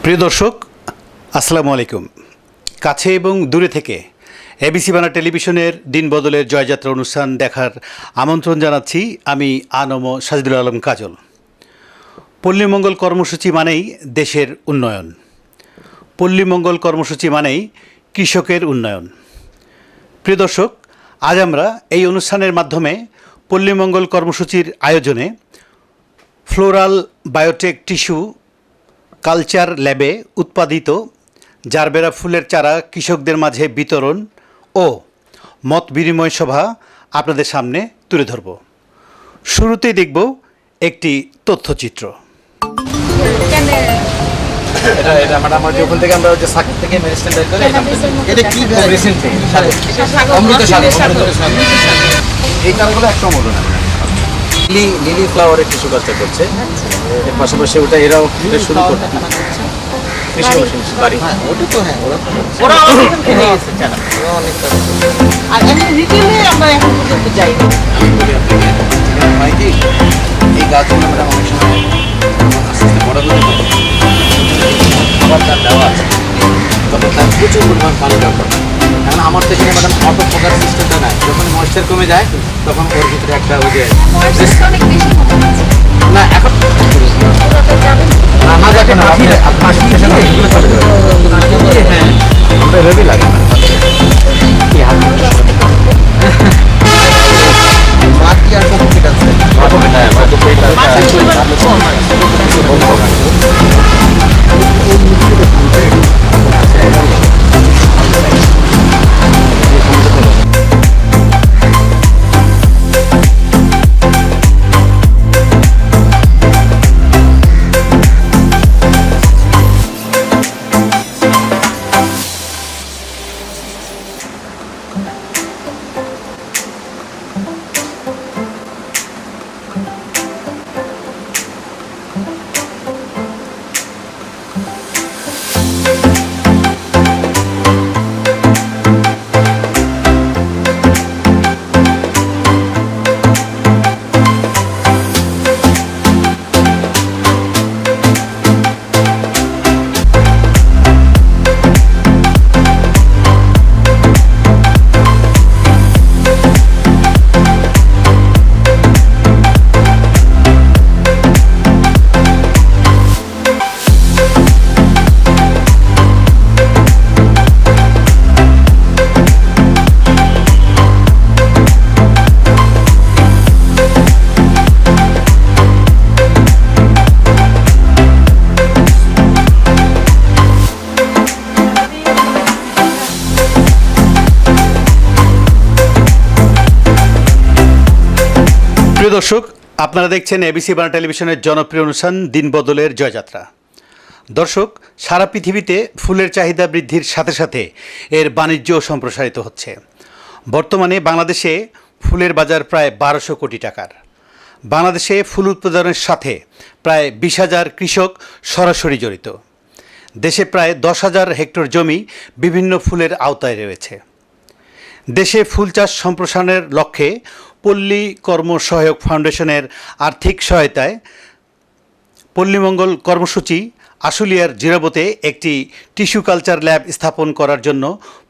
প্রিয় দর্শক, আসসালামু আলাইকুম। কাছে এবং দূরে থেকে এবিসি বাংলা টেলিভিশনের দিন বদলের জয়যাত্রা অনুষ্ঠান দেখার আমন্ত্রণ জানাচ্ছি। আমি আনম সাজিদুল আলম কাজল। পল্লীমঙ্গল কর্মসূচি মানেই দেশের উন্নয়ন, পল্লীমঙ্গল কর্মসূচি মানেই কৃষকের উন্নয়ন। প্রিয় দর্শক, আজ আমরা এই অনুষ্ঠানের মাধ্যমে পল্লীমঙ্গল কর্মসূচির আয়োজনে ফ্লোরাল বায়োটেক টিস্যু কালচার ল্যাবে উৎপাদিত জারবেরা ফুলের চারা কৃষকদের মাঝে বিতরণ ও মত বিনিময় সভা আপনাদের সামনে তুলে ধরব। শুরুতেই দেখব একটি তথ্যচিত্র। এটা ম্যাডাম ওখান থেকে আমরা যে সাকিব থেকে মেডিসিন বের করে এটা কি রিসেন্টলি অমৃত সাল এই কারণগুলো একটা মূল্য না লিলি ফ্লাওয়ারের টিস্যু কালচার করছে। এর পাশাপাশি ওটা এরাও শুরু করতে বাড়ি ওটা তো হ্যাঁ ওরা কিনে গেছে চারা আর এমনি রিটেলে আমরা এখন পর্যন্ত যাই না। আমি বলি আপনাকে এই গাছগুলো ম্যাডাম অনেক সময় আস্তে আস্তে বড় হতে পারে, আবার তার দেওয়া আছে, তবে তার প্রচুর পরিমাণ পানি দরকার। এখন আমার তো এখানে ম্যাডাম অটো ফোকাস সিস্টেমটা নাই, যখন ময়েশ্চার কমে যায় তখন ওর ভিতরে একটা ওই যে না এখন না দেখেন হ্যাঁ আমরা রেডি লাগে মাটি আর কমপ্লিট আছে প্রিয় দর্শক, আপনারা দেখছেন এবিসি বাংলা টেলিভিশনের জনপ্রিয় অনুষ্ঠান দিন বদলের জয়যাত্রা। দর্শক, সারা পৃথিবীতে ফুলের চাহিদা বৃদ্ধির সাথে সাথে এর বাণিজ্যও সম্প্রসারিত হচ্ছে। বর্তমানে বাংলাদেশে ফুলের বাজার প্রায় 1200 কোটি টাকার। বাংলাদেশে ফুল উৎপাদনের সাথে প্রায় 20,000 কৃষক সরাসরি জড়িত। দেশে প্রায় 10,000 হেক্টর জমি বিভিন্ন ফুলের আওতায় রয়েছে। দেশে ফুল চাষ সম্প্রসারণের লক্ষ্যে পল্লী কর্ম সহায়ক ফাউন্ডেশনের আর্থিক সহায়তায় পল্লীমঙ্গল কর্মসূচি আশুলিয়ার জিরাবতে একটি টিস্যু কালচার ল্যাব স্থাপন করার জন্য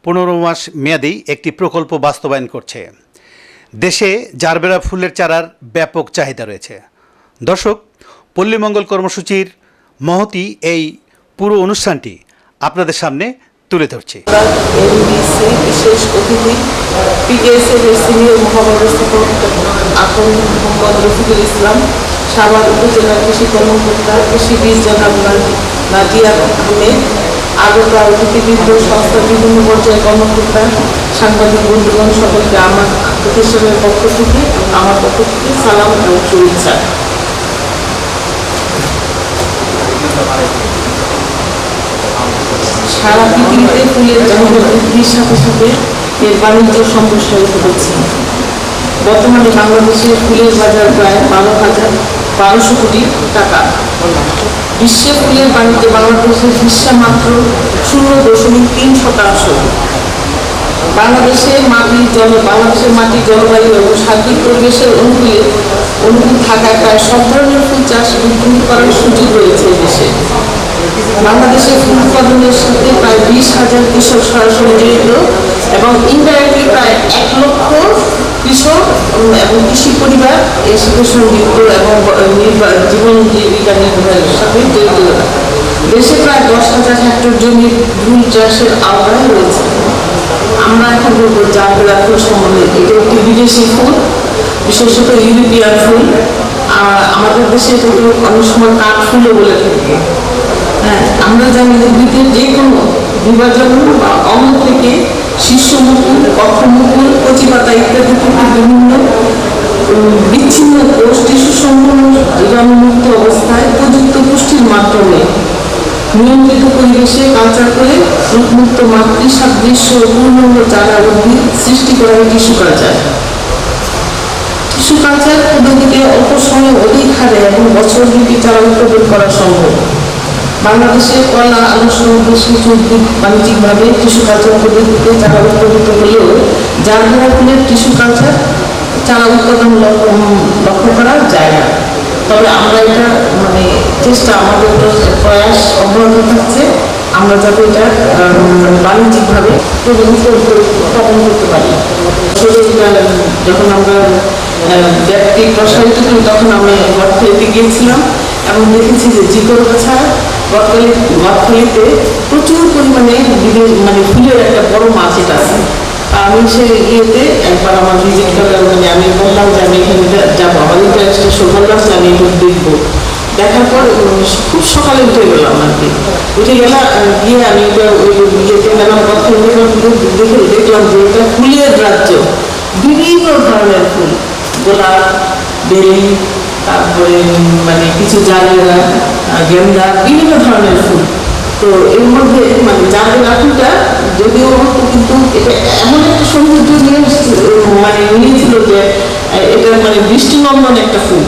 15 মাস মেয়াদী একটি প্রকল্প বাস্তবায়ন করছে। দেশে জারবেরা ফুলের চারার ব্যাপক চাহিদা রয়েছে। দর্শক, পল্লীমঙ্গল কর্মসূচির মহতী এই পুরো অনুষ্ঠানটি আপনাদের সামনে তুলে ধরছি। এনবিসি বিশেষ অতিথি পিএসএল সিনিয়র মহাব্যবস্থাপক আকন মোহাম্মদ রফিকুল ইসলাম, সাভার উপজেলা কৃষি কর্মকর্তা কৃষি বীজ জনাব নাজিয়া আহমেদ, আগত অতিথিবৃন্দ, সংস্থার বিভিন্ন পর্যায়ের কর্মকর্তা, সাংবাদিক বন্ধুগণ, সকলকে আমার প্রতিষ্ঠানের পক্ষ থেকে সালাম এবং শুভেচ্ছা। সারা পৃথিবীতে ফুলের চাহিদা বৃদ্ধির সাথে সাথে এর বাণিজ্য সম্প্রসারিত হচ্ছে। বর্তমানে বাংলাদেশে ফুলের বাজার প্রায় 12,000 কোটি টাকা। বিশ্বে ফুলের বাণিজ্যে বাংলাদেশের হিস্সা মাত্র 0.3%। বাংলাদেশের মাটি জলবায়ু এবং সার্বিক পরিবেশের অনুকূল থাকায় প্রায় সব ধরনের ফুল চাষ বৃদ্ধি করার সুযোগ রয়েছে দেশে। বাংলাদেশের ফুল উৎপাদনের সাথে প্রায় 20,000 কৃষক সরাসরি জড়িত এবং ইনডাইরেক্টলি প্রায় 1 লক্ষ কৃষক এবং কৃষি পরিবার এর সাথে সংযুক্ত এবং জীবন জীবিকা নির্বাহের সাথে জড়িত। দেশে প্রায় 10,000 হেক্টর জমি ফুল চাষের আওতায় রয়েছে। আমরা এখন বলবো জারবেরা ফুল সম্বন্ধে। এটা একটি বিদেশি ফুল, বিশেষত ইউরোপিয়ান ফুল। আমাদের দেশে এটাকে অনেক সময় কাঠ ফুলও বলে থাকে। হ্যাঁ, আমরা জানি যে উদ্ভিদের যে কোনো বিভাজন বা অঙ্গ থেকে শীর্ষমুকুল, কক্ষমুকুল, কচি পাতা ইত্যাদি থেকে বিভিন্ন বিচ্ছিন্ন কোষ টিস্যু সম্পূর্ণ জীবাণুমুক্ত অবস্থায় উপযুক্ত পুষ্টির মাধ্যমে নিয়ন্ত্রিত পরিবেশে কালচার করে রোগমুক্ত মাতৃ সাদৃশ্য পূর্ণাঙ্গ চারা উদ্ভিদ সৃষ্টি করা হয় টিস্যু কালচার। টিস্যু কালচার পদ্ধতিতে অল্প সময়ে অধিক হারে এবং বছরব্যাপী চারা উৎপাদন করা সম্ভব। বাংলাদেশে কয়লা আলোসহ বেশ কিছু উদ্ভিদ বাণিজ্যিকভাবে টিস্যু কালচার পদ্ধতিতে চারা উৎপাদিত হলেও জারবেরা ফুলের টিস্যু কালচার চারা উৎপাদন লক্ষ্য করা যায় না। তবে আমরা এটা চেষ্টা, আমাদের প্রয়াস অব্যাহত থাকছে, আমরা যাতে এটা বাণিজ্যিকভাবে উৎপাদন করতে পারি। যখন আমরা ব্যাপটি প্রসারিত করি তখন আমি গদখালিতে গিয়েছিলাম এবং দেখেছি যে জিকরগাছা গদখালিতে প্রচুর পরিমাণে ফুলের একটা বড় মার্কেট আছে। আমি সেই ইয়েতে একবার আমার ভিজিট করে আমি বললাম যে আমি এখানে যাবো, আমার ইন্টারেস্টে সৌভাগ্য আছে, আমি একটু দেখবো। দেখার পর খুব সকালে উঠে গেলাম আর কি। উঠে গেলাম, গিয়ে আমি ওই ইয়েতে গেলাম, দেখলাম যে এটা ফুলের রাজ্য। বিভিন্ন ধরনের ফুল, গোলাপ, বেলি, তারপরে কিছু জারবেরা, গেন্দা, বিভিন্ন ধরনের ফুল। তো এর মধ্যে জারবেরা ফুলটা যদিও কিন্তু এটা এমন একটা সৌন্দর্য নিয়েছিল যে এটা দৃষ্টিনন্দন একটা ফুল।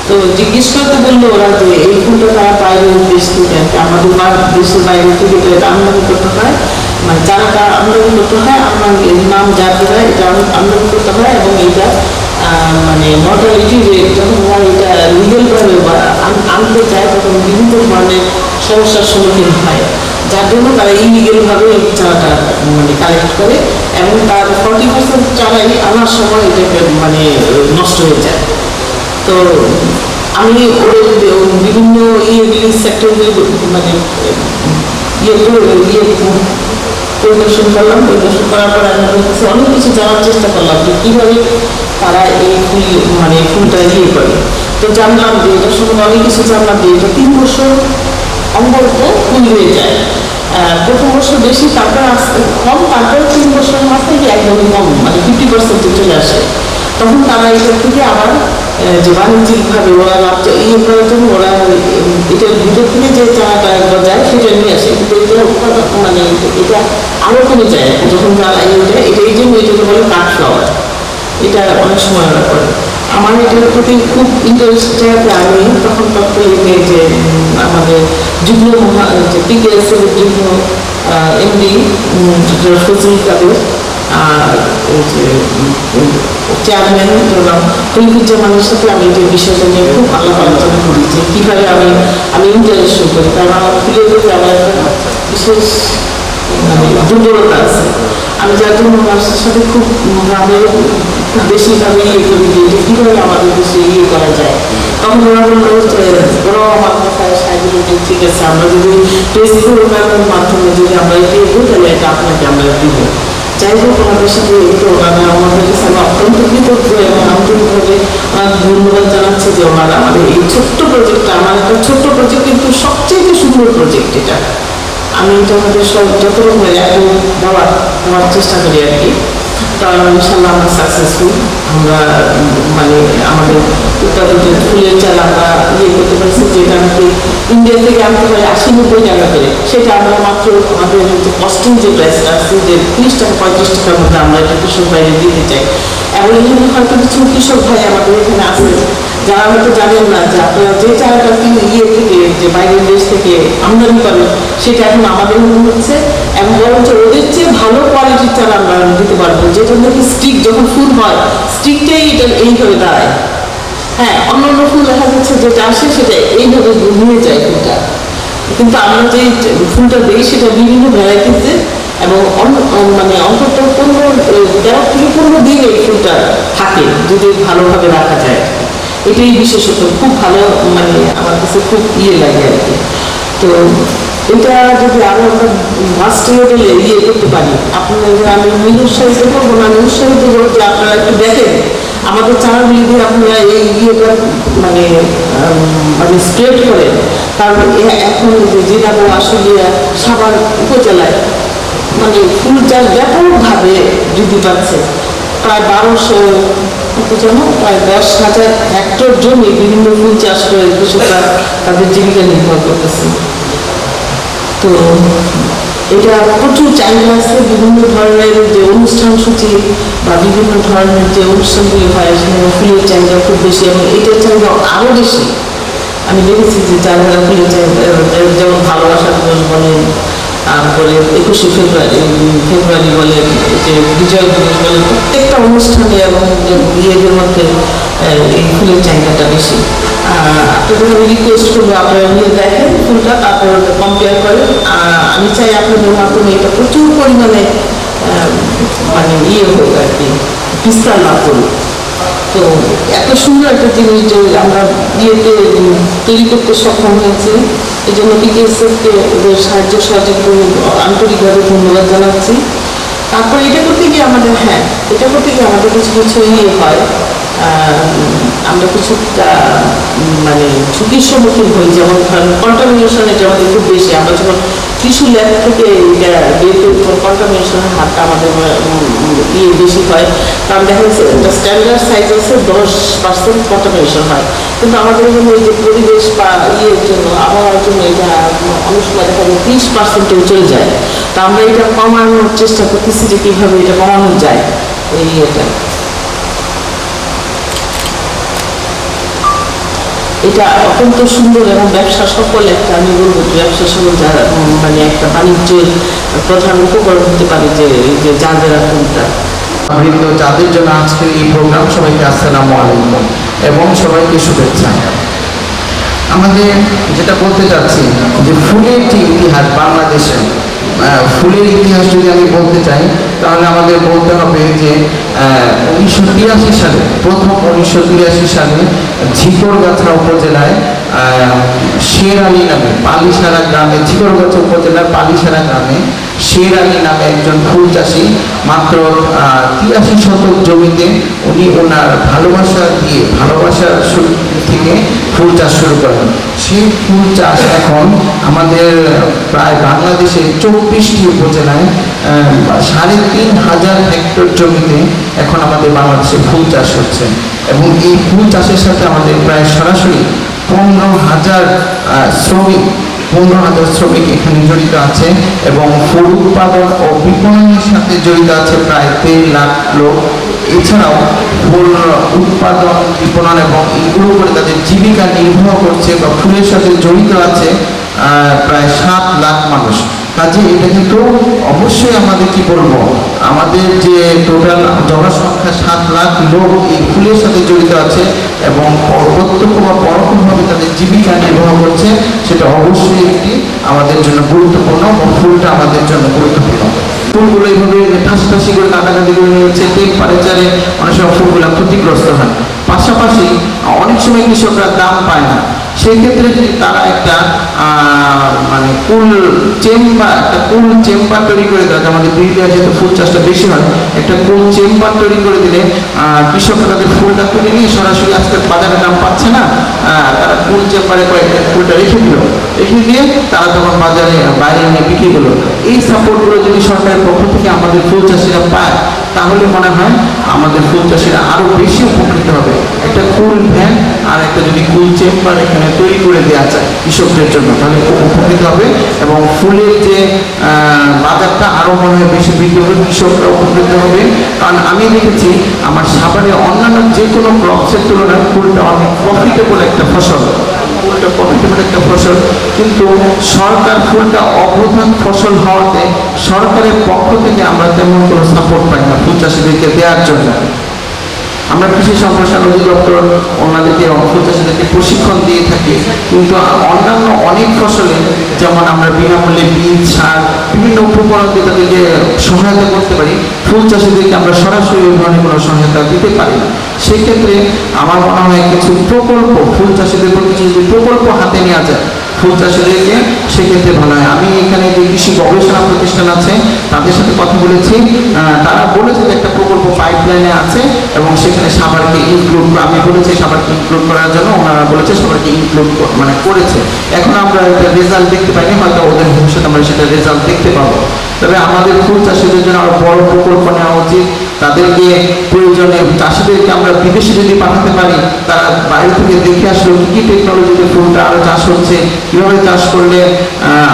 তো জিজ্ঞেস করতে বললো ওরা যে এই ফুলটা তারা বাইরের দেশ থেকে আমাদের দেশের বাইরে থেকে এটা আমদানি করতে হয়, চারাটা আমদানি করতে হয়। আমার নাম জারবেরা, এটা আমদানি করতে হয় এবং এইটা মর্টালিটি রেট যখন ওরা এটা লিগেলভাবে আনতে চায় তখন বিভিন্ন ধরনের সমস্যার সম্মুখীন হয়, যার জন্য তারা ইলিগেলভাবে এই চারাটা কালেক্ট করে এবং তার 40% চারাই আনার সময় এটাকে নষ্ট হয়ে যায়। তো আমি ওদের বিভিন্ন সেক্টরগুলি পরিদর্শন করলাম। পরিদর্শন করার পর আমি অনেক কিছু জানার চেষ্টা করলাম যে কীভাবে তারা এই ফুলটা করে। তো জানলাম যে এটার সম্বন্ধে অনেক কিছু জানলাম যে এটা 3 বছর অন্তত ফুল হয়ে যায়। প্রথম বছর বেশি, তারপরে আসতে কম, তারপরে 3 বছরের মাথায় একদমই কম, 50% চলে আসে। তখন তারা এটার থেকে আবার যে বাণিজ্যিকভাবে ওরা করার জন্য ওরা এটার ভিতর থেকে যে চারাটা একবার যায় সেটা নিয়ে আসে, কিন্তু এটা এটা আরও কমে যায় যখন তারা এটা এই জন্য এটাকে বলে কাঠ ফ্লাওয়ার। এটা অনেক সময় ওরা করে। আমার এটার প্রতি খুব ইন্টারেস্ট আছে। আমি তখন তৎকালীন যে আমাদের যুগ্ম পিকেএসের যুগ্ম এমডি ফজল কাদের আর যে চেয়ারম্যান খলিকুজ্জামানের সাথে আমি এই বিষয়টা নিয়ে খুব আলাপ আলোচনা করি যে কীভাবে আমি ইন্টারেস্ট শুরু করি, কারণ আমার ফুলের প্রতি আমার একটা বিশেষ দুর্বলতা আছে। আমি যার জন্য মানুষের সাথে খুব বেশিভাবে করি যে কীভাবে আমাদের দেশে করা যায়। তখন ওরা বললো ওরাও আমার কথায় সাহায্য করতে ঠিক আছে, আমরা যদি টেস্ট প্রোগ্রামের মাধ্যমে যদি আমরা এগিয়ে তাহলে এটা আপনাকে আমরা দিব। যাই হোক, ওনাদের সাথে আমাদের কাছে আমি অত্যন্ত কৃতজ্ঞ এবং আন্তরিকভাবে ধন্যবাদ জানাচ্ছি যে ওনারা আমাদের এই ছোট্ট প্রজেক্টটা, আমার একটা ছোট্ট প্রজেক্ট কিন্তু সবচেয়ে সুন্দর প্রজেক্ট এটা। আমি এটা আমাদের সব যত রকমের দেওয়ার চেষ্টা করি আর কি। তো ইনশাল্লাহ আমরা সাকসেসফুল। আমরা আমাদের উৎপাদিত ফুলের চারা আমরা করতে পারছি, যেটা আমাকে ইন্ডিয়া থেকে আনতে পারি 80-90 টাকা করে। সেটা আমরা মাত্র আমাদের কস্টিং যে প্রাইসটা আছে যে 30 টাকা 35 টাকার মধ্যে আমরা এটা কৃষক বাইরে দিতে চাই। এবং এই জন্য হয়তো কিছু কৃষক ভাই আমাদের এখানে আছে যারা হয়তো জানেন না যে আপনারা যে চারাটা থেকে যে বাইরের দেশ থেকে আমদানি করেন সেটা এখন আমাদের মনে হচ্ছে এবং বরঞ্চ ওদের চেয়ে ভালো কোয়ালিটির চারা আমরা দিতে পারবো, যেটা নাকি স্টিক যখন ফুল হয় স্টিকটাই এটা এইভাবে দাঁড়ায়। হ্যাঁ, অন্য অন্য ফুল দেখা যাচ্ছে যেটা আসে সেটা এইভাবে নিয়ে যায় ফুলটা। কিন্তু আমরা যে ফুলটা দিই সেটা বিভিন্ন ভ্যারাইটিতে এবং মানে অন্তত 13 থেকে 15 দিন এই ফুলটা থাকে যদি ভালোভাবে রাখা যায়। এটাই বিশেষত খুব ভালো, মানে আমার কাছে খুব লাগে আর কি। তো এটা যদি আরো আমরা মাস্ট লেভেলে করতে পারি, আপনারা আমি উৎসাহিত করবো না, আমি উৎসাহিত করবো যে আপনারা একটু দেখেন আমাদের চারাগুলি দিয়ে আপনারা এই ইয়েটা মানে মানে স্প্রেড করেন। কারণ এখন যে জিরাবো আশুলিয়া সাভার উপজেলায় মানে ফুল চাষ ব্যাপকভাবে বৃদ্ধি পাচ্ছে। প্রায় 1200 প্রায় 10,000 হেক্টর জমি বিভিন্ন ফুল চাষ করে কৃষকরা তাদের জীবিকা নির্ভর করতেছে। তো এটা প্রচুর চাহিদা আছে। বিভিন্ন ধরনের যে অনুষ্ঠান সূচি বা বিভিন্ন ধরনের যে অনুষ্ঠানগুলি হয় সেখানে ফুলের চাহিদা খুব বেশি এবং এটার চাহিদা আরও বেশি। আমি দেখেছি যে যারা ফুলের চাহিদা যেমন ভালোবাসার দিবস বলেন, তারপরে 21শে ফেব্রুয়ারি বলেন, যে বিজয় দিবস বলেন, প্রত্যেকটা অনুষ্ঠানে এবং বিয়েদের মধ্যে এই ফুলের চাহিদাটা বেশি। আপনাদের আমি রিকোয়েস্ট করবো আপনারা নিয়ে দেখেন ফুলটা, তারপর কম্পেয়ার করেন। আমি চাই আপনাদের মাধ্যমে এটা প্রচুর পরিমাণে মানে হোক আর কি, বিস্তার লাভ করুক। তো এত সুন্দর একটা জিনিস যে আমরা তৈরি করতে সক্ষম হয়েছি, এই জন্য পিকেএসএফকে ওদের সাহায্য সহযোগিতা আন্তরিকভাবে ধন্যবাদ জানাচ্ছি। তারপর এটা করতে গিয়ে আমাদের এটা করতে গিয়ে আমাদের কিছু কিছু হয়, আমরা কিছুটা মানে ঝুঁকির সম্মুখীন হই। যেমন কন্টামিনেশন এটা আমাদের খুব বেশি। আমরা যখন টিস্যু ল্যাব থেকে বের করি কন্টামিনেশনের হারটা আমাদের বেশি হয়। কারণ দেখা যাচ্ছে একটা স্ট্যান্ডার্ড সাইজ আছে 10% কন্টামিনেশন হয়, কিন্তু আমাদের এখানে এই যে পরিবেশ বা জন্য আবহাওয়ার জন্য এটা অনেক সময় দেখা যায় 30%-এও চলে যায়। তা আমরা এটা কমানোর চেষ্টা করতেছি যে কীভাবে এটা কমানো যায়। এটা অত্যন্ত সুন্দর এবং ব্যবসা সফল একটা, আমি বলবো ব্যবসা সফল যারা মানে একটা বাণিজ্যের প্রধান উপকরণ হতে পারে যে জারবেরা ফুলটা। যাদের জন্য আজকের এই প্রোগ্রাম, সবাইকে আসসালামু আলাইকুম এবং সবাইকে শুভেচ্ছা। আমাদের যেটা বলতে চাচ্ছি যে ফুলের যে ইতিহাস বাংলাদেশে, ফুলের ইতিহাস যদি আমি বলতে চাই তাহলে আমাদের বলতে হবে যে 1983 সালে প্রথম 1983 সালে ঝিকরগাছা উপজেলায় শের আলী নামে পালিসারা গ্রামে, ঝিকরগাছা উপজেলার পালিসারা গ্রামে শের আলী নামে একজন ফুল চাষি মাত্র 83 শতক জমিতে উনি ওনার ভালোবাসা দিয়ে ভালোবাসার থেকে ফুল চাষ শুরু করেন। সেই ফুল চাষ এখন আমাদের প্রায় বাংলাদেশের 24টি উপজেলায় 3,500 হেক্টর জমিতে এখন আমাদের বাংলাদেশে ফুল চাষ হচ্ছে এবং এই ফুল চাষের সাথে আমাদের প্রায় সরাসরি 15,000 শ্রমিক এখানে জড়িত আছে এবং ফুল উৎপাদন ও বিপণনের সাথে জড়িত আছে প্রায় 3 লাখ লোক। এছাড়াও ফুল উৎপাদন, বিপণন এবং এগুলো করে তাদের জীবিকা নির্বাহ করছে বা ফুলের সাথে জড়িত আছে প্রায় 7 লাখ মানুষ। কাজে এটা কিন্তু অবশ্যই আমাদের কি বলবো, আমাদের যে টোটাল জনসংখ্যা 7 লাখ লোক এই ফুলের সাথে জড়িত আছে এবং প্রত্যক্ষ বা পরোক্ষভাবে তাদের জীবিকা নির্বাহ করছে, সেটা অবশ্যই একটি আমাদের জন্য গুরুত্বপূর্ণ এবং ফুলটা আমাদের জন্য গুরুত্বপূর্ণ। ফুলগুলো এইভাবে ঠাসি করে কাটাকাটি করে নিয়ে হচ্ছে টেম্পারেচারে অনেক সময় ফুলগুলো ক্ষতিগ্রস্ত হয়। পাশাপাশি অনেক সময় কৃষকরা দাম পায় না, সেই ক্ষেত্রে যদি তারা একটা মানে কুল চেম্বার তৈরি করে দেয়, আমাদের বিরিয়ানি যেহেতু ফুল চাষটা বেশি হয়, একটা কুল চেম্বার তৈরি করে দিলে কৃষকরা তাদের ফুলটা তুলে নিয়ে সরাসরি আজকে বাজারে দাম পাচ্ছে না, তারা কুল চেম্বারে কয়েকটা ফুলটা রেখে দিয়ে তারা তখন বাজারে বাইরে নিয়ে বিক্রি করলো। এই সাপোর্টগুলো যদি সরকারের পক্ষ থেকে আমাদের ফুল চাষিরা পায় তাহলে মনে হয় আমাদের ফুল চাষিরা আরো বেশি উপকৃত হবে। একটা কুল ভ্যান আর একটা যদি কুল চেম্বার এখানে তৈরি করে দেওয়া যায় কৃষকদের জন্য, তাহলে খুব উপকৃত হবে এবং ফুলের যে বাজারটা আরো মনে হয় বেশি বৃদ্ধি হবে, কৃষকরা উপকৃত হবে। কারণ আমি দেখেছি আমার সাভারে অন্যান্য যে কোনো ক্রপসের তুলনায় ফুলটা অনেক প্রফিটেবল একটা ফসল, কিন্তু সরকার ফুলটা অপ্রধান ফসল হওয়াতে সরকারের পক্ষ থেকে আমরা তেমন কোনো সাপোর্ট পাই না ফুল চাষিদেরকে দেওয়ার জন্য। আমরা কৃষি সম্প্রসারণ অধিদপ্তর ওনাদেরকে ফুল চাষিদেরকে প্রশিক্ষণ দিয়ে থাকি, কিন্তু অন্যান্য অনেক ফসলে যেমন আমরা বিনামূল্যে বীজ, সার, বিভিন্ন উপকরণ দিয়ে তাদেরকে সহায়তা করতে পারি, ফুল চাষিদেরকে আমরা সরাসরি এই ধরনের কোনো সহায়তা দিতে পারি না। সেক্ষেত্রে আমার মনে হয় কিছু প্রকল্প, ফুল চাষিদের প্রতি যদি প্রকল্প হাতে নেওয়া যায় ফুল চাষিদেরকে, সেক্ষেত্রে ভালো হয়। আমি এখানে যে কৃষি গবেষণা প্রতিষ্ঠান আছে তাদের সাথে কথা বলেছি, তারা বলেছে যে একটা প্রকল্প পাইপলাইনে আছে এবং সেখানে সাভারকে ইনক্লুড, আমি বলেছি সাভারকে ইনক্লুড করার জন্য, ওনারা বলেছে সাভারকে ইনক্লুড মানে করেছে। এখন আমরা একটা রেজাল্ট দেখতে পাইনি, হয়তো ওদের ভবিষ্যতে আমরা সেটা রেজাল্ট দেখতে পাবো। তবে আমাদের ফুল চাষিদের জন্য আরো বড় প্রকল্প নেওয়া উচিত। তাদেরকে প্রয়োজনে চাষিদেরকে আমরা বিদেশে যদি পাঠাতে পারি, তারা বাইরে থেকে দেখে আসলো কি টেকনোলজিতে ফুলটা আরো চাষ হচ্ছে, কিভাবে চাষ করলে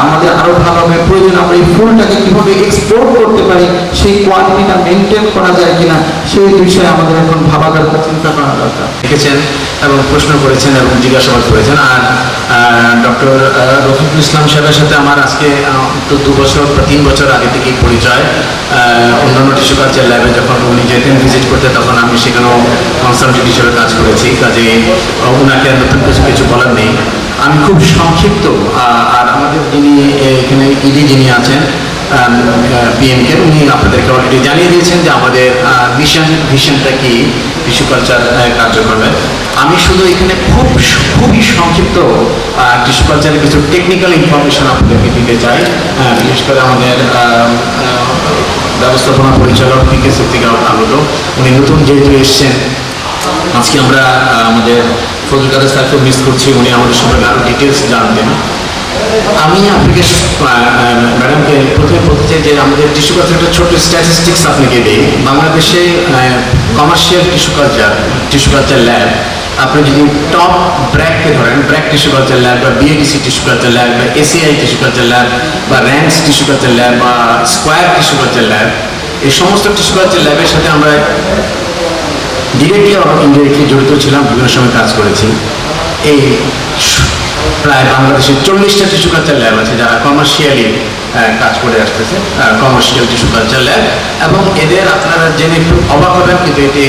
আমাদের আরো ভালো হবে, প্রয়োজন আমরা এই ফুলটাকে কিভাবে এক্সপোর্ট করতে পারি, সেই কোয়ালিটিটা মেনটেন করা যায় কিনা, সেই বিষয়ে আমাদের এখন ভাবা দরকার, চিন্তা করা দরকার। লিখেছেন এবং প্রশ্ন করেছেন এবং জিজ্ঞাসাবাদ করেছেন। আর ডক্টর রফিকুল ইসলাম সাহেবের সাথে আমার আজকে তো 2 বছর বা 3 বছর আগে থেকেই পরিচয়। অন্যান্য টিস্যু কালচার ল্যাবে যখন উনি যেতেন ভিজিট করতে, তখন আমি সেখানেও কনসালটেন্ট হিসেবে কাজ করেছি, কাজে ওনাকে নতুন কিছু বলার নেই। আমি খুব সংক্ষিপ্ত, আর আমাদের যিনি এখানে ইডি যিনি আছেন পিএমকে, উনি আপনাদেরকে অলরেডি জানিয়ে দিয়েছেন যে আমাদের ভিশনটা কি টিস্যু কালচার কার্যক্রমে। আমি শুধু এখানে খুবই সংক্ষিপ্ত টিস্যু কালচারের কিছু টেকনিক্যাল ইনফরমেশন আপনাদেরকে দিতে চাই। বিশেষ করে আমাদের ব্যবস্থাপনা পরিচালক পিকে সিদ্দিক আগত, উনি নতুন যেহেতু এসছেন, আজকে আমরা আমাদের ফজল কাদের স্যারকে মিস করছি, উনি আমাদের সম্পর্কে আরও ডিটেলস জানতেন। আমি আপনাকে ম্যাডামকে প্রথমে বলতে চাই যে আমাদের টিস্যু কালচার একটা ছোট্ট স্ট্যাটিস্টিক্স আপনাকে দিই। বাংলাদেশে কমার্শিয়াল টিস্যু কালচার ল্যাব, আপনি যদি টপ ব্র্যাককে ধরেন, ব্র্যাক টিস্যু কালচার ল্যাব বা বিএডিসি টিস্যু কালচার ল্যাব বা এসিআই টিস্যু কালচার ল্যাব বা র্যান্ডস টিস্যু কালচার ল্যাব বা স্কোয়ার টিস্যু কালচার ল্যাব, এই সমস্ত টিস্যু কালচার ল্যাবের সাথে আমরা ডিরেক্টলি অথবা ইনডিরেক্টলি জড়িত ছিলাম, বিভিন্ন সময় কাজ করেছি। এই প্রায় বাংলাদেশের 40টা টিস্যু কালচার ল্যাব আছে যারা কমার্শিয়ালি কাজ করে আসতেছে, কমার্শিয়াল টিস্যু কালচার ল্যাব। এবং এদের আপনারা জেনে একটু অবাক হবেন, কিন্তু এটি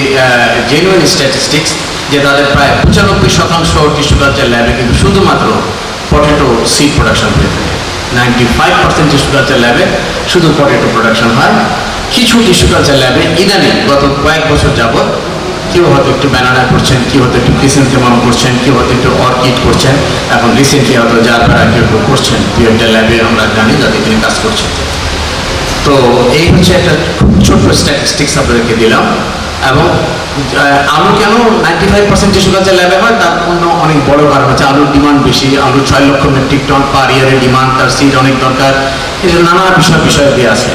জেনুইন স্ট্যাটিস্টিক্স, যে তাদের প্রায় 95% টিস্যু কালচার ল্যাবে কিন্তু শুধুমাত্র পটেটো সিড প্রোডাকশন হয়ে থাকে। 95% টিস্যু কালচার ল্যাবে শুধু পটেটো প্রোডাকশন হয়। কিছু টিস্যু কালচার ল্যাবে ইদানিং গত কয়েক বছর যাবৎ কেউ হয়তো একটু ব্যানানা করছেন, কেউ হয়তো একটু ক্রিসেন্থেমাম করছেন, কেউ হয়তো একটু অর্কিড করছেন, এখন রিসেন্টলি হয়তো জারবেরা কেউ করছেন। একটা ল্যাবে আমরা জানি যাতে তিনি কাজ করছেন। তো এই হচ্ছে একটা খুব ছোট্ট স্ট্যাটিস্টিক্স আপনাদেরকে দিলাম। এবং আলু কেন 95% টিস্যু কালচার ল্যাবে হয়, তার অন্য অনেক বড় কারণ হচ্ছে আলুর ডিমান্ড বেশি। আলু 6 লক্ষ মেট্রিক টন পার ইয়ারের ডিমান্ড, তার সিড অনেক দরকার, এই জন্য নানা বিষয় দিয়ে আছে।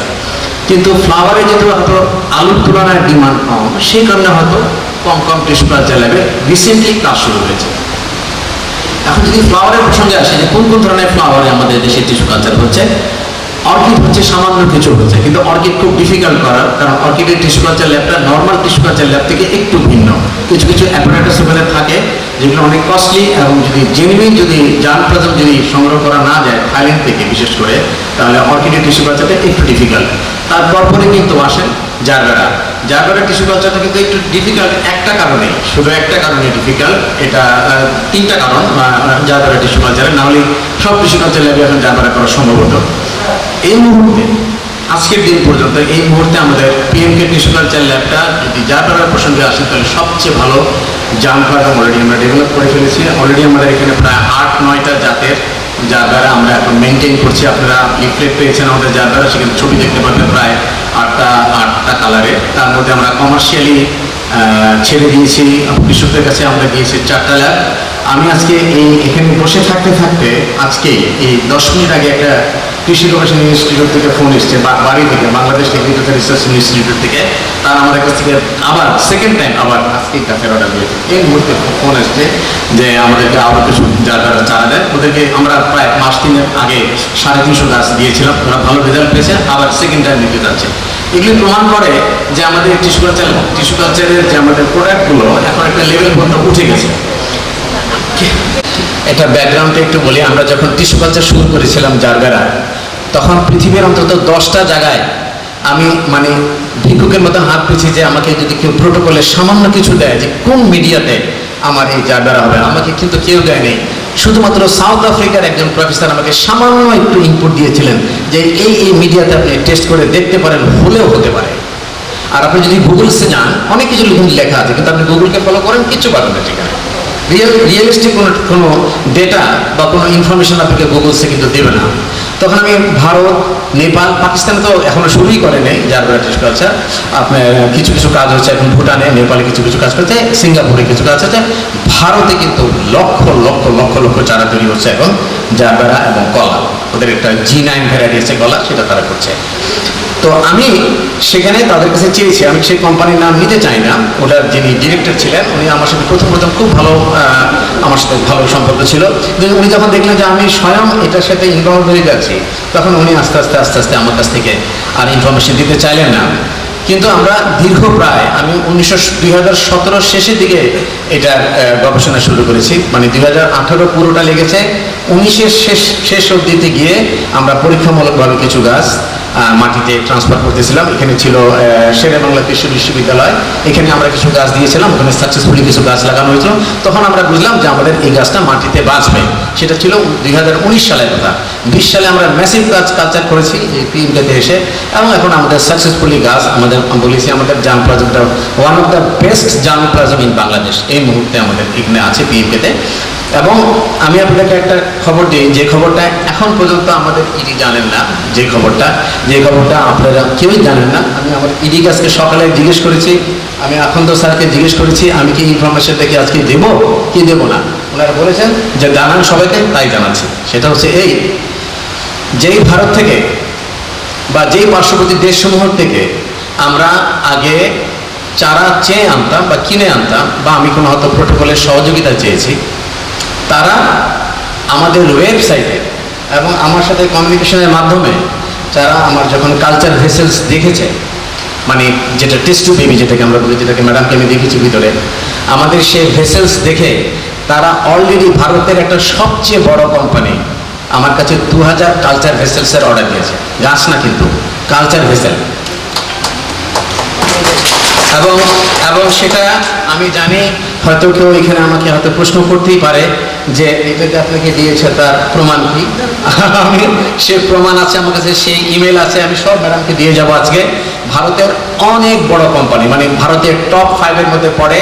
কিন্তু ফ্লাওয়ারে যেহেতু হয়তো আলুর তুলনায় ডিমান্ড কম, সেই কারণে হয়তো কম টিস্যু কালচার ল্যাবে রিসেন্টলি কাজ শুরু হয়েছে। এখন যদি ফ্লাওয়ারের প্রসঙ্গে আসে, যে কোন ধরনের ফ্লাওয়ারে আমাদের দেশে টিস্যু কালচার হচ্ছে, অর্কিড হচ্ছে সামান্য কিছু হচ্ছে, কিন্তু অর্কিড খুব ডিফিকাল্ট করার, কারণ অর্কিডের টিস্যু কালচার ল্যাবটা নর্মাল টিস্যু কালচার ল্যাব থেকে একটু ভিন্ন। কিছু অ্যাপারেটাস ওখানে থাকে যেগুলো অনেক কস্টলি, এবং যদি জেনুইন যদি জার্মপ্লাজম যদি সংগ্রহ করা না যায় থাইল্যান্ড থেকে বিশেষ করে, তাহলে অর্কিডের টিস্যু কালচারটা একটু ডিফিকাল্ট। তারপরে কিন্তু আসেন জারবেরা টিস্যু কালচারটা কিন্তু একটু ডিফিকাল্ট একটা কারণেই, শুধু একটা কারণে ডিফিকাল্ট। এটা 3টা কারণ জারবেরা টিস্যু কালচারে, না হলে সব টিস্যু কালচার ল্যাবে এখন জারবেরা করা সম্ভব হতো। এই মুহূর্তে, আজকের দিন পর্যন্ত, এই মুহূর্তে আমাদের পিএমকে টিস্যু কালচার ল্যাবটা যদি জারবেরার প্রসঙ্গে আসে, তাহলে সবচেয়ে ভালো জার্মপ্লাজম অলরেডি আমরা ডেভেলপ করে ফেলেছি। অলরেডি আমাদের এখানে প্রায় 8-9টা জাতের জারবেরা আমরা এখন মেনটেন করছি। আপনারা লিফলেট পেয়েছেন আমাদের জারবেরা, সেখানে ছবি দেখতে পাবেন প্রায় 8টা কালারে। তার মধ্যে আমরা কমার্শিয়ালি ছেড়ে দিয়েছি, কৃষকদের কাছে আমরা দিয়েছি 4টা ল্যাব। আমি আজকে এখানে বসে থাকতে আজকে এই 10 মিনিট আগে একটা কৃষি গবেষণা ইনস্টিটিউট থেকে ফোন এসছে, বাড়ি থেকে, বাংলাদেশ এগ্রিকালচার রিসার্চ ইনস্টিটিউট থেকে। তারা আমাদের কাছ থেকে আবার সেকেন্ড টাইম আবার আজকে গাছের অর্ডার দিয়েছে। এই মুহূর্তে ফোন এসছে যে আমাদেরকে আরও কিছু যারা চারা দেয়, ওদেরকে আমরা প্রায় 5 দিনের আগে 350 গাছ দিয়েছিলাম। ওরা ভালো রেজাল্ট পেয়েছে, আবার সেকেন্ড টাইম দিতে যাচ্ছে। এগুলি প্রমাণ করে যে আমাদের টিস্যু কালচারের যে আমাদের প্রোডাক্টগুলো এখন একটা লেভেল পর্যন্ত উঠে গেছে। এটা ব্যাকগ্রাউন্ডে একটু বলি, আমরা যখন টিস্যু কালচার শুরু করেছিলাম জারবেরা, তখন পৃথিবীর অন্তত 10টা জায়গায় আমি মানে ভিক্ষুকের মতন হাত পেয়েছি যে আমাকে যদি কেউ প্রোটোকলে সামান্য কিছু দেয় যে কোন মিডিয়াতে আমার এই জায়গাটা হবে, আমাকে কিন্তু কেউ দেয়নি। শুধুমাত্র সাউথ আফ্রিকার একজন প্রফেসর আমাকে সামান্য একটু ইনপুট দিয়েছিলেন যে এই মিডিয়াতে আপনি টেস্ট করে দেখতে পারেন, হলেও হতে পারে। আর আপনি যদি গুগলসে যান অনেক কিছু লেখা আছে, কিন্তু আপনি গুগলকে ফলো করেন কিচ্ছু পাবেন না সেখানে। রিয়েলিস্টিক কোনো ডেটা বা কোনো ইনফরমেশন আপনাকে গুগলসে কিন্তু দেবে না। তখন আমি ভারত, নেপাল, পাকিস্তানে তো এখনো শুরুই করে নেই জারবেরা টেস্ট কালচার। আপনার কিছু কিছু কাজ হচ্ছে এখন ভুটানে, নেপালে কিছু কিছু কাজ করছে, সিঙ্গাপুরে কিছু কাজ হচ্ছে, ভারতে কিন্তু লক্ষ লক্ষ লক্ষ লক্ষ চারা তৈরি হচ্ছে এখন জারবেরা এবং কলা। ওদের একটা G9 ভ্যারাইটি আছে কলা, সেটা তারা করছে। তো আমি সেখানে তাদের কাছে চেয়েছি, আমি সেই কোম্পানির নাম নিতে চাই না, ওটার যিনি ডিরেক্টর ছিলেন উনি আমার সাথে প্রথম খুব ভালো, আমার সাথে ভালো সম্পর্ক ছিল। কিন্তু উনি যখন দেখলেন যে আমি স্বয়ং এটার সাথে ইনভলভ হয়ে যাচ্ছি, তখন উনি আস্তে আস্তে আমার কাছ থেকে আর ইনফরমেশন দিতে চাইলেন না। কিন্তু আমরা দীর্ঘ প্রায় আমি 2017 শেষের দিকে এটার গবেষণা শুরু করেছি, মানে 2018 পুরোটা লেগেছে, 19-এর শেষ অবধিতে গিয়ে আমরা পরীক্ষামূলকভাবে কিছু গাছ মাটিতে ট্রান্সফার করতেছিলাম। এখানে ছিল শেরেবাংলা কৃষি বিশ্ববিদ্যালয়, এখানে আমরা কিছু গাছ দিয়েছিলাম, ওখানে সাকসেসফুলি কিছু গাছ লাগানো হয়েছিল। তখন আমরা বুঝলাম যে আমাদের এই গাছটা মাটিতে বাঁচবে। সেটা ছিল 2019 সালের কথা। 20 সালে আমরা ম্যাসিভ গাছ কালচার করেছি এই পিএমকেতে এসে, এবং এখন আমাদের সাকসেসফুলি গাছ আমাদের বলেছি আমাদের জার্মপ্লাজমটা one of the best germplasm in Bangladesh এই মুহূর্তে আমাদের এখানে আছে পিএমকেতে। এবং আমি আপনাদেরকে একটা খবর দিই, যে খবরটা এখন পর্যন্ত আমাদের ইডি জানেন না, যে খবরটা আপনারা কেউই জানেন না। আমি আমার ইডি কাছকে সকালে জিজ্ঞেস করেছি, আমি আখন্দ স্যারকে জিজ্ঞেস করেছি আমি কি ইনফরমেশন দেখে আজকে দেবো কি দেবো না, ওনারা বলেছেন যে জানান সবাইকে, তাই জানাচ্ছি। সেটা হচ্ছে এই, যেই ভারত থেকে বা যেই পার্শ্ববর্তী দেশসমূহ থেকে আমরা আগে চারা চেয়ে আনতাম বা কিনে আনতাম, বা আমি কোনো হয়তো প্রোটোকলের সহযোগিতা চেয়েছি, তারা আমাদের ওয়েবসাইটে এবং আমার সাথে কমিউনিকেশনের মাধ্যমে যারা আমার যখন কালচার ভেসেলস দেখেছে, মানে যেটা টেস্ট টু বেবি যেটাকে আমরা বলি, যেটাকে ম্যাডামকে আমি দেখেছি ভিতরে, আমাদের সেই ভেসেলস দেখে তারা অলরেডি ভারতের একটা সবচেয়ে বড় কোম্পানি আমার কাছে 2000 কালচার ভেসেলসের অর্ডার দিয়েছে, গাছ না কিন্তু কালচার ভেসেল। এবং সেটা আমি জানি হয়তো কেউ এখানে আমাকে হয়তো প্রশ্ন করতেই পারে যে এটাকে আপনাকে দিয়েছে তার প্রমাণ কি। আমি সে প্রমাণ আছে আমার কাছে, সেই ইমেল আছে, আমি সব ম্যাডামকে দিয়ে যাব আজকে। ভারতের অনেক বড় কোম্পানি, মানে ভারতের টপ 5-এর মধ্যে পড়ে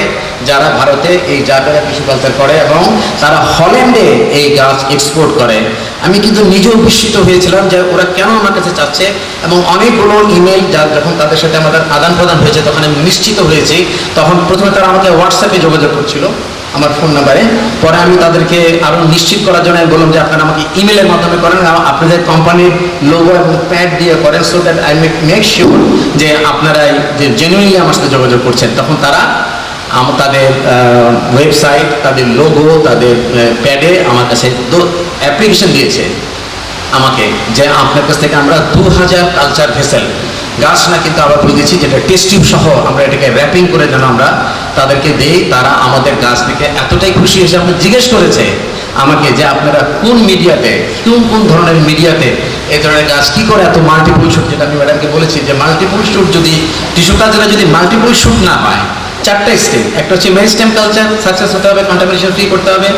যারা ভারতে এই জারবেরা টিস্যু কালচার করে, এবং তারা হল্যান্ডে এই গাছ এক্সপোর্ট করে। আমি কিন্তু নিজেও বিস্মিত হয়েছিলাম যে ওরা কেন আমার কাছে চাচ্ছে, এবং অনেকগুলো ইমেল যখন তাদের সাথে আমাদের আদান প্রদান হয়েছে তখন আমি নিশ্চিত হয়েছি। তখন প্রথমে তারা আমাকে হোয়াটসঅ্যাপে যোগাযোগ করছিল আমার ফোন নাম্বারে, পরে আমি তাদেরকে আরও নিশ্চিত করার জন্য বললাম যে আপনারা আমাকে ইমেলের মাধ্যমে করেন, আপনাদের কোম্পানির লোগো এবং প্যাড দিয়ে করেন, so that I make sure যে আপনারা যে জেনুইনলি আমার সাথে যোগাযোগ করছেন। তখন তারা তাদের ওয়েবসাইট, তাদের লোগো, তাদের প্যাডে আমার কাছে অ্যাপ্লিকেশন দিয়েছে আমাকে, যে আপনার কাছ থেকে আমরা 2000 কালচার ভেসেল গাছ না কিন্তু আবার বলে দিচ্ছি, যেটা টেস্ট টিউব সহ আমরা এটাকে র্যাপিং করে যেন আমরা তাদেরকে দিই। তারা আমাদের গাছ থেকে এতটাই খুশি হয়েছে, আপনি জিজ্ঞেস করেছে আমাকে যে আপনারা কোন মিডিয়াতে, কোন ধরনের মিডিয়াতে এই ধরনের গাছ কী করে এত মাল্টিপল শ্যুট, যেটা আমি ম্যাডামকে বলেছি যে মাল্টিপল শ্যুট যদি টিস্যু কালচারে যদি মাল্টিপল শ্যুট না হয়, 4টা স্টেপ, একটা হচ্ছে মেরিস্টেম কালচার সাকসেস হতে হবে, কন্টামিনেশন ফ্রি করতে হবে,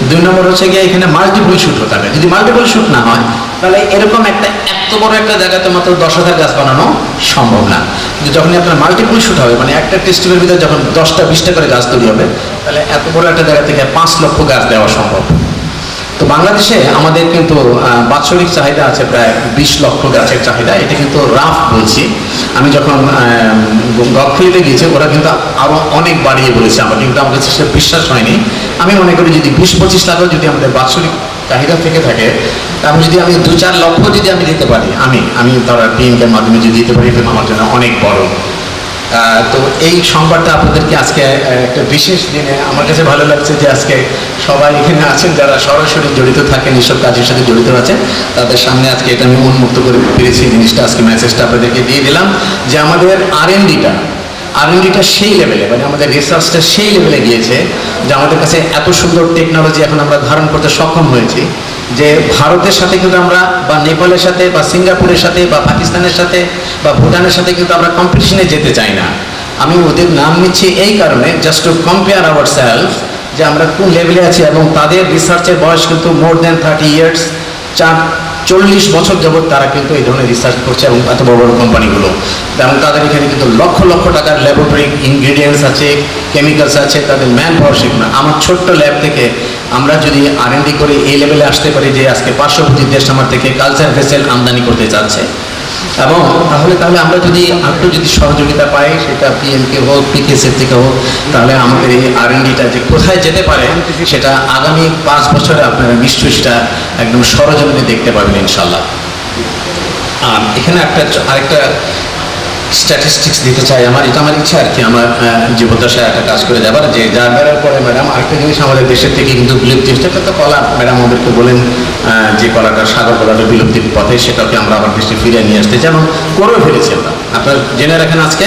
2 নম্বর হচ্ছে গিয়ে এখানে মাল্টিপল শ্যুট হতে হবে। যদি মাল্টিপল শ্যুট না হয় তাহলে এরকম এত বড় একটা জায়গাতে মাত্র 10,000 গাছ বানানো সম্ভব না। কিন্তু যখনই আপনার মাল্টিপল শ্যুট হবে, মানে একটা টেস্ট টিউবের ভিতরে যখন 10টা-20টা করে গাছ তৈরি হবে, তাহলে এত বড় একটা জায়গা থেকে 5 লক্ষ গাছ দেওয়া সম্ভব। তো বাংলাদেশে আমাদের কিন্তু বাৎসরিক চাহিদা আছে প্রায় 20 লক্ষ গাছের চাহিদা। এটা কিন্তু রাফ বলছি, আমি যখন গখলিতে গিয়েছি ওরা কিন্তু আরও অনেক বাড়িয়ে বলেছে আমার, কিন্তু আমার কাছে সেটা বিশ্বাস হয়নি। আমি মনে করি যদি 20-25 লাখও যদি আমাদের বাৎসরিক চাহিদা থেকে থাকে, তাহলে যদি আমি 2-4 লক্ষ যদি আমি দিতে পারি, আমি ধরো পিএমকের মাধ্যমে যদি দিতে পারি, এটা আমার জন্য অনেক বড়। তো এই সংবাদটা আপনাদেরকে আজকে একটা বিশেষ দিনে আমার কাছে ভালো লাগছে যে আজকে সবাই এখানে আছেন যারা সরাসরি জড়িত থাকেন, এইসব কাজের সাথে জড়িত আছেন, তাদের সামনে আজকে এটা আমি উন্মুক্ত করে পেরেছি জিনিসটা, আজকে মেসেজটা আপনাদেরকে দিয়ে দিলাম যে আমাদের আর&ডিটা সেই লেভেলে, মানে আমাদের রিসার্চটা সেই লেভেলে গিয়েছে যে আমাদের কাছে এত সুন্দর টেকনোলজি এখন আমরা ধারণ করতে সক্ষম হয়েছি যে ভারতের সাথে কিন্তু আমরা বা নেপালের সাথে বা সিঙ্গাপুরের সাথে বা পাকিস্তানের সাথে বা ভুটানের সাথে কিন্তু আমরা কম্পিটিশনে যেতে চাই না। আমি ওদের নাম নিচ্ছি এই কারণে, just to compare our self, যে আমরা কোন লেভেলে আছি। এবং তাদের রিসার্চের বয়স কিন্তু মোর দ্যান 30 ইয়ার্স, 40 বছর যাবৎ তারা কিন্তু এই ধরনের রিসার্চ করছে, এবং এত বড় বড় কোম্পানিগুলো। এবং তাদের এখানে কিন্তু লক্ষ লক্ষ টাকার ল্যাবরেটরি ইনগ্রিডিয়েন্টস আছে, কেমিক্যালস আছে, তাদের ম্যান পাওয়ার শিখ না। আমার ছোট্ট ল্যাব থেকে আমরা যদি R&D করে এই লেভেলে আসতে পারি যে আজকে পার্শ্ববর্তী দেশ আমার থেকে কালচার ভেসেল আমদানি করতে চাচ্ছে, এবং তাহলে আমরা যদি একটু যদি সহযোগিতা পাই, সেটা PMK হোক, PKSF থেকে হোক, তাহলে আমাদের এই R&Dটা যে কোথায় যেতে পারে সেটা আগামী 5 বছরে আপনারা নিশ্চয়ই সেটা একদম সরজমিনে দেখতে পাবেন ইনশাল্লাহ। আর এখানে আরেকটা স্ট্যাটিস্টিক্স দিতে চাই, এটা আমার ইচ্ছা আর কি, আমার জীবদ্দশায় একটা কাজ করে যাবার, যে যার বেড়ার পরে ম্যাডাম আরেকটা জিনিস আমাদের দেশের থেকে কিন্তু বিলুপ্তি হচ্ছে, একটা তো কলা, ম্যাডাম আমাদেরকে বলেন যে কলাটা, সাগর কলাটা বিলুপ্তির পথে, সেটাকে আমরা আবার দেশে ফিরে নিয়ে আসতে, যেমন করে ফেলেছি আমরা। আপনারা জেনে রাখেন আজকে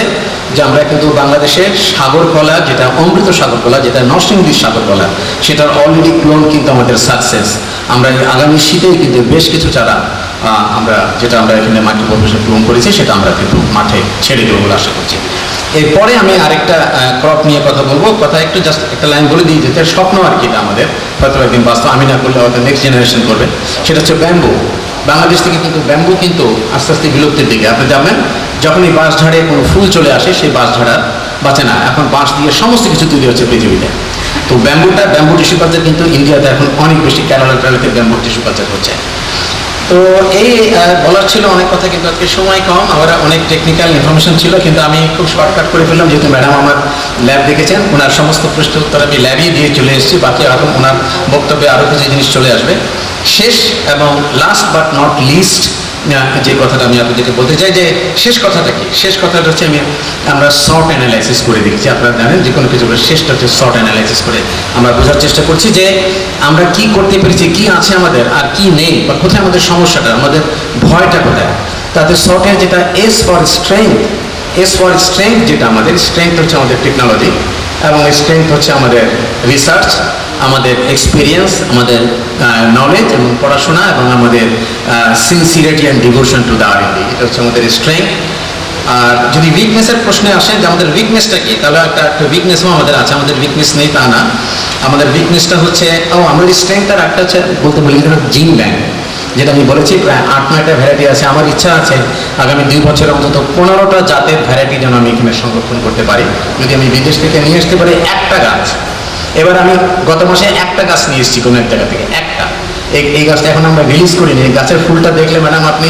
যে আমরা কিন্তু বাংলাদেশের সাগর কলা, যেটা অমৃত সাগর কলা, যেটা নরসিংদীর সাগর কলা, সেটার অলরেডি ক্লোন কিন্তু আমাদের সাকসেস। আমরা আগামী শীতেই কিন্তু বেশ কিছু চারা আমরা এখানে মাটি প্রফেশন ক্লোন করেছি, সেটা আমরা কিন্তু মাঠে ছেড়ে দেবো বলে আশা করছি। এরপরে আমি আরেকটা ক্রপ নিয়ে কথা বলবো, একটু জাস্ট একটা লাইন বলে দিই, যেটা স্বপ্ন আর কি, এটা আমাদের হয়তো একদিন বাস্তব, আমি না করলে হয়তো নেক্সট জেনারেশন করবে। সেটা হচ্ছে ব্যাম্বু। বাংলাদেশ থেকে কিন্তু ব্যাম্বু কিন্তু আস্তে আস্তে বিলুপ্তির দিকে। আপনি জানবেন যখন এই বাঁশঝাড়ে কোনো ফুল চলে আসে, সেই বাঁশঝাড়া বাঁচে না, এখন বাঁশ দিয়ে সমস্ত কিছু তৈরি হচ্ছে পৃথিবীতে। তো ব্যাম্বু টিস্যু কালচার কিন্তু ইন্ডিয়াতে এখন অনেক বেশি, কেরালাতে ব্যাম্বু টিস্যু কালচার হচ্ছে। তো এই বলার ছিল অনেক কথা, কিন্তু আজকে সময় কম, আমার অনেক টেকনিক্যাল ইনফরমেশন ছিল, কিন্তু আমি খুব শর্টকাট করে ফেললাম, যেহেতু ম্যাডাম আমার ল্যাব দেখেছেন, ওনার সমস্ত প্রশ্ন উত্তর আমি ল্যাবই দিয়ে চলে এসেছি, বাকি এখন ওনার বক্তব্যে আরও কিছু জিনিস চলে আসবে। শেষ এবং লাস্ট বাট নট লিস্ট যে কথাটা আমি আপনাদেরকে বলতে চাই, যে শেষ কথাটা কি, শেষ কথাটা হচ্ছে আমরা শর্ট অ্যানালাইসিস করে দেখছি। আপনারা জানেন যে কোনো কিছু শেষটা হচ্ছে শর্ট অ্যানালাইসিস করে আমরা বোঝার চেষ্টা করছি যে আমরা কি করতে পেরেছি, কি আছে আমাদের আর কি নেই, বা কোথায় আমাদের সমস্যাটা, আমাদের ভয়টা কোথায়। তাতে শর্টের যেটা S ফর স্ট্রেংথ, যেটা আমাদের স্ট্রেংথ হচ্ছে আমাদের টেকনোলজি, এবং স্ট্রেংথ হচ্ছে আমাদের রিসার্চ, আমাদের এক্সপিরিয়েন্স, আমাদের নলেজ এবং পড়াশোনা, এবং আমাদের sincerity and devotion to the R&D, এটা হচ্ছে আমাদের স্ট্রেংথ। আর যদি উইকনেসের প্রশ্নে আসেন যে আমাদের উইকনেসটা কি, তাহলে একটা উইকনেসও আমাদের আছে, আমাদের উইকনেস নেই তা না। আমাদের উইকনেসটা হচ্ছে, আমাদের স্ট্রেংথ আর একটা হচ্ছে বলতে বলি জিন ব্যাংক, যেটা আমি বলেছি প্রায় 8-9টা ভ্যারাইটি আছে। আমার ইচ্ছা আছে আগামী 2 বছরে অন্তত 15টা জাতের ভ্যারাইটি যেন আমি এখানে সংরক্ষণ করতে পারি, যদি আমি বিদেশ থেকে নিয়ে আসতে পারি একটা গাছ। এবার আমি গত মাসে একটা গাছ নিয়ে এসেছি কোনো এক জায়গা থেকে, একটা, এই গাছটা এখন আমরা রিলিজ করিনি। এই গাছের ফুলটা দেখলে ম্যাডাম আপনি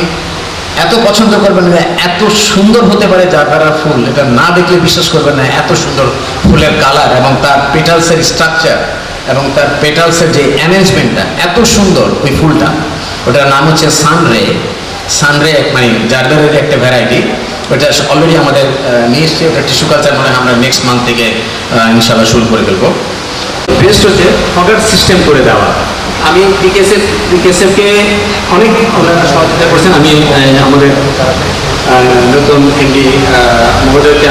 এত পছন্দ করবেন না, এত সুন্দর হতে পারে জারবেরা ফুল, এটা না দেখলে বিশ্বাস করবেন না, এত সুন্দর ফুলের কালার, এবং তার পেটালসের স্ট্রাকচার, এবং তার পেটালসের যে অ্যারেঞ্জমেন্টটা এত সুন্দর। ওই ফুলটা, ওটার নাম হচ্ছে সানরে, মানে জারবেরার একটা ভ্যারাইটি। ওটা অলরেডি আমাদের নিয়ে এসছে, ওটা টিস্যু কালচার মানে আমরা নেক্সট মান্থ থেকে ইনশাল্লাহ শুরু করে ফেলবো। বেস্ট হচ্ছে ফগার সিস্টেম করে দেওয়া। আমি পিকেএসএফকে অনেক ওনারা সহযোগিতা করছেন। আমি আমাদের নতুন এমডি মহোদয়কে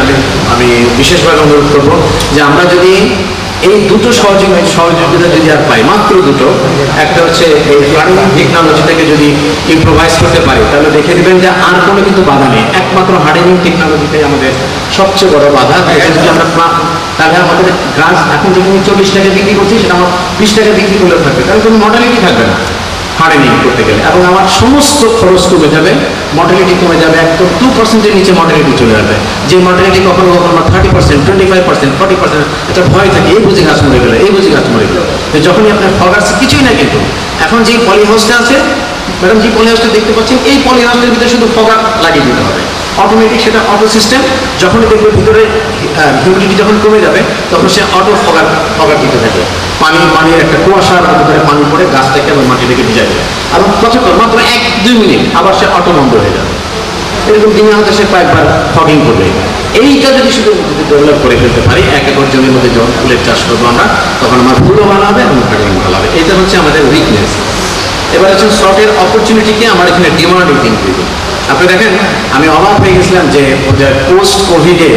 আমি বিশেষভাবে অনুরোধ করবো যে আমরা যদি এই দুটো সহযোগিতা যদি আর পাই, মাত্র দুটো, একটা হচ্ছে এই ফার্মিং টেকনোলজিটাকে যদি ইম্প্রোভাইজ করতে পারি, তাহলে দেখে দেবেন যে আর কোনো কিন্তু বাধা নেই, একমাত্র হার্ডেনিং টেকনোলজিটাই আমাদের সবচেয়ে বড় বাধা। যদি আমরা তাহলে আমাদের গাছ এখন যেখানে 40 টাকা বিক্রি করছি, সেটা আমার 20 টাকা বিক্রি করলে থাকবে, তাহলে কোনো মডেলিটি থাকবে না হার্ডেনিং করতে গেলে, এবং আমার সমস্ত খরচ কমে যাবে, মডেলিটি কমে যাবে, একদম 2%-এর নিচে মডেলিটি চলে যাবে। যে মডেলিটি কখনো 30%, 25%, 40%, এটা ভয় থাকে, এই বুঝি গাছ মরে গেলো, যখনই আপনার ফগার্স কিছুই না, কিন্তু এখন যে পলি হাউসটা আছে ম্যাডাম, যে পলি হাউসটা দেখতে পাচ্ছেন, এই পলি হাউসের ভিতরে শুধু ফগার লাগিয়ে দিতে হবে, অটোমেটিক, সেটা অটো সিস্টেম। যখনই দেখবে ভিতরে হিউমিডিটি যখন কমে যাবে, তখন সে অটো ফগার দিতে থাকে, পানির একটা কুয়াশার ভিতরে পানি পড়ে গাছটাকে এবং মাটিটাকে ভিজায় দেবে, এবং মাত্র 1-2 মিনিট আবার সে অটো বন্ধ হয়ে যাবে। এরকম দিনে হয়তো সে কয়েকবার ফগিং করবে। এইটা যদি শুধু ডেভেলপ করে ফেলতে পারি, 1 একর জমির মধ্যে যখন ফুলের চাষ করবো আমরা, তখন আমার ফুলও ভালো হবে এবং ফার্মিং ভালো হবে। এটা হচ্ছে আমাদের উইকনেস। এবার হচ্ছে শর্টের অপরচুনিটিকে আমার এখানে ডিমান্ড ইনক্রিজ। আপনি দেখেন আমি অবাক হয়ে গেছিলাম যে পোস্ট কোভিডে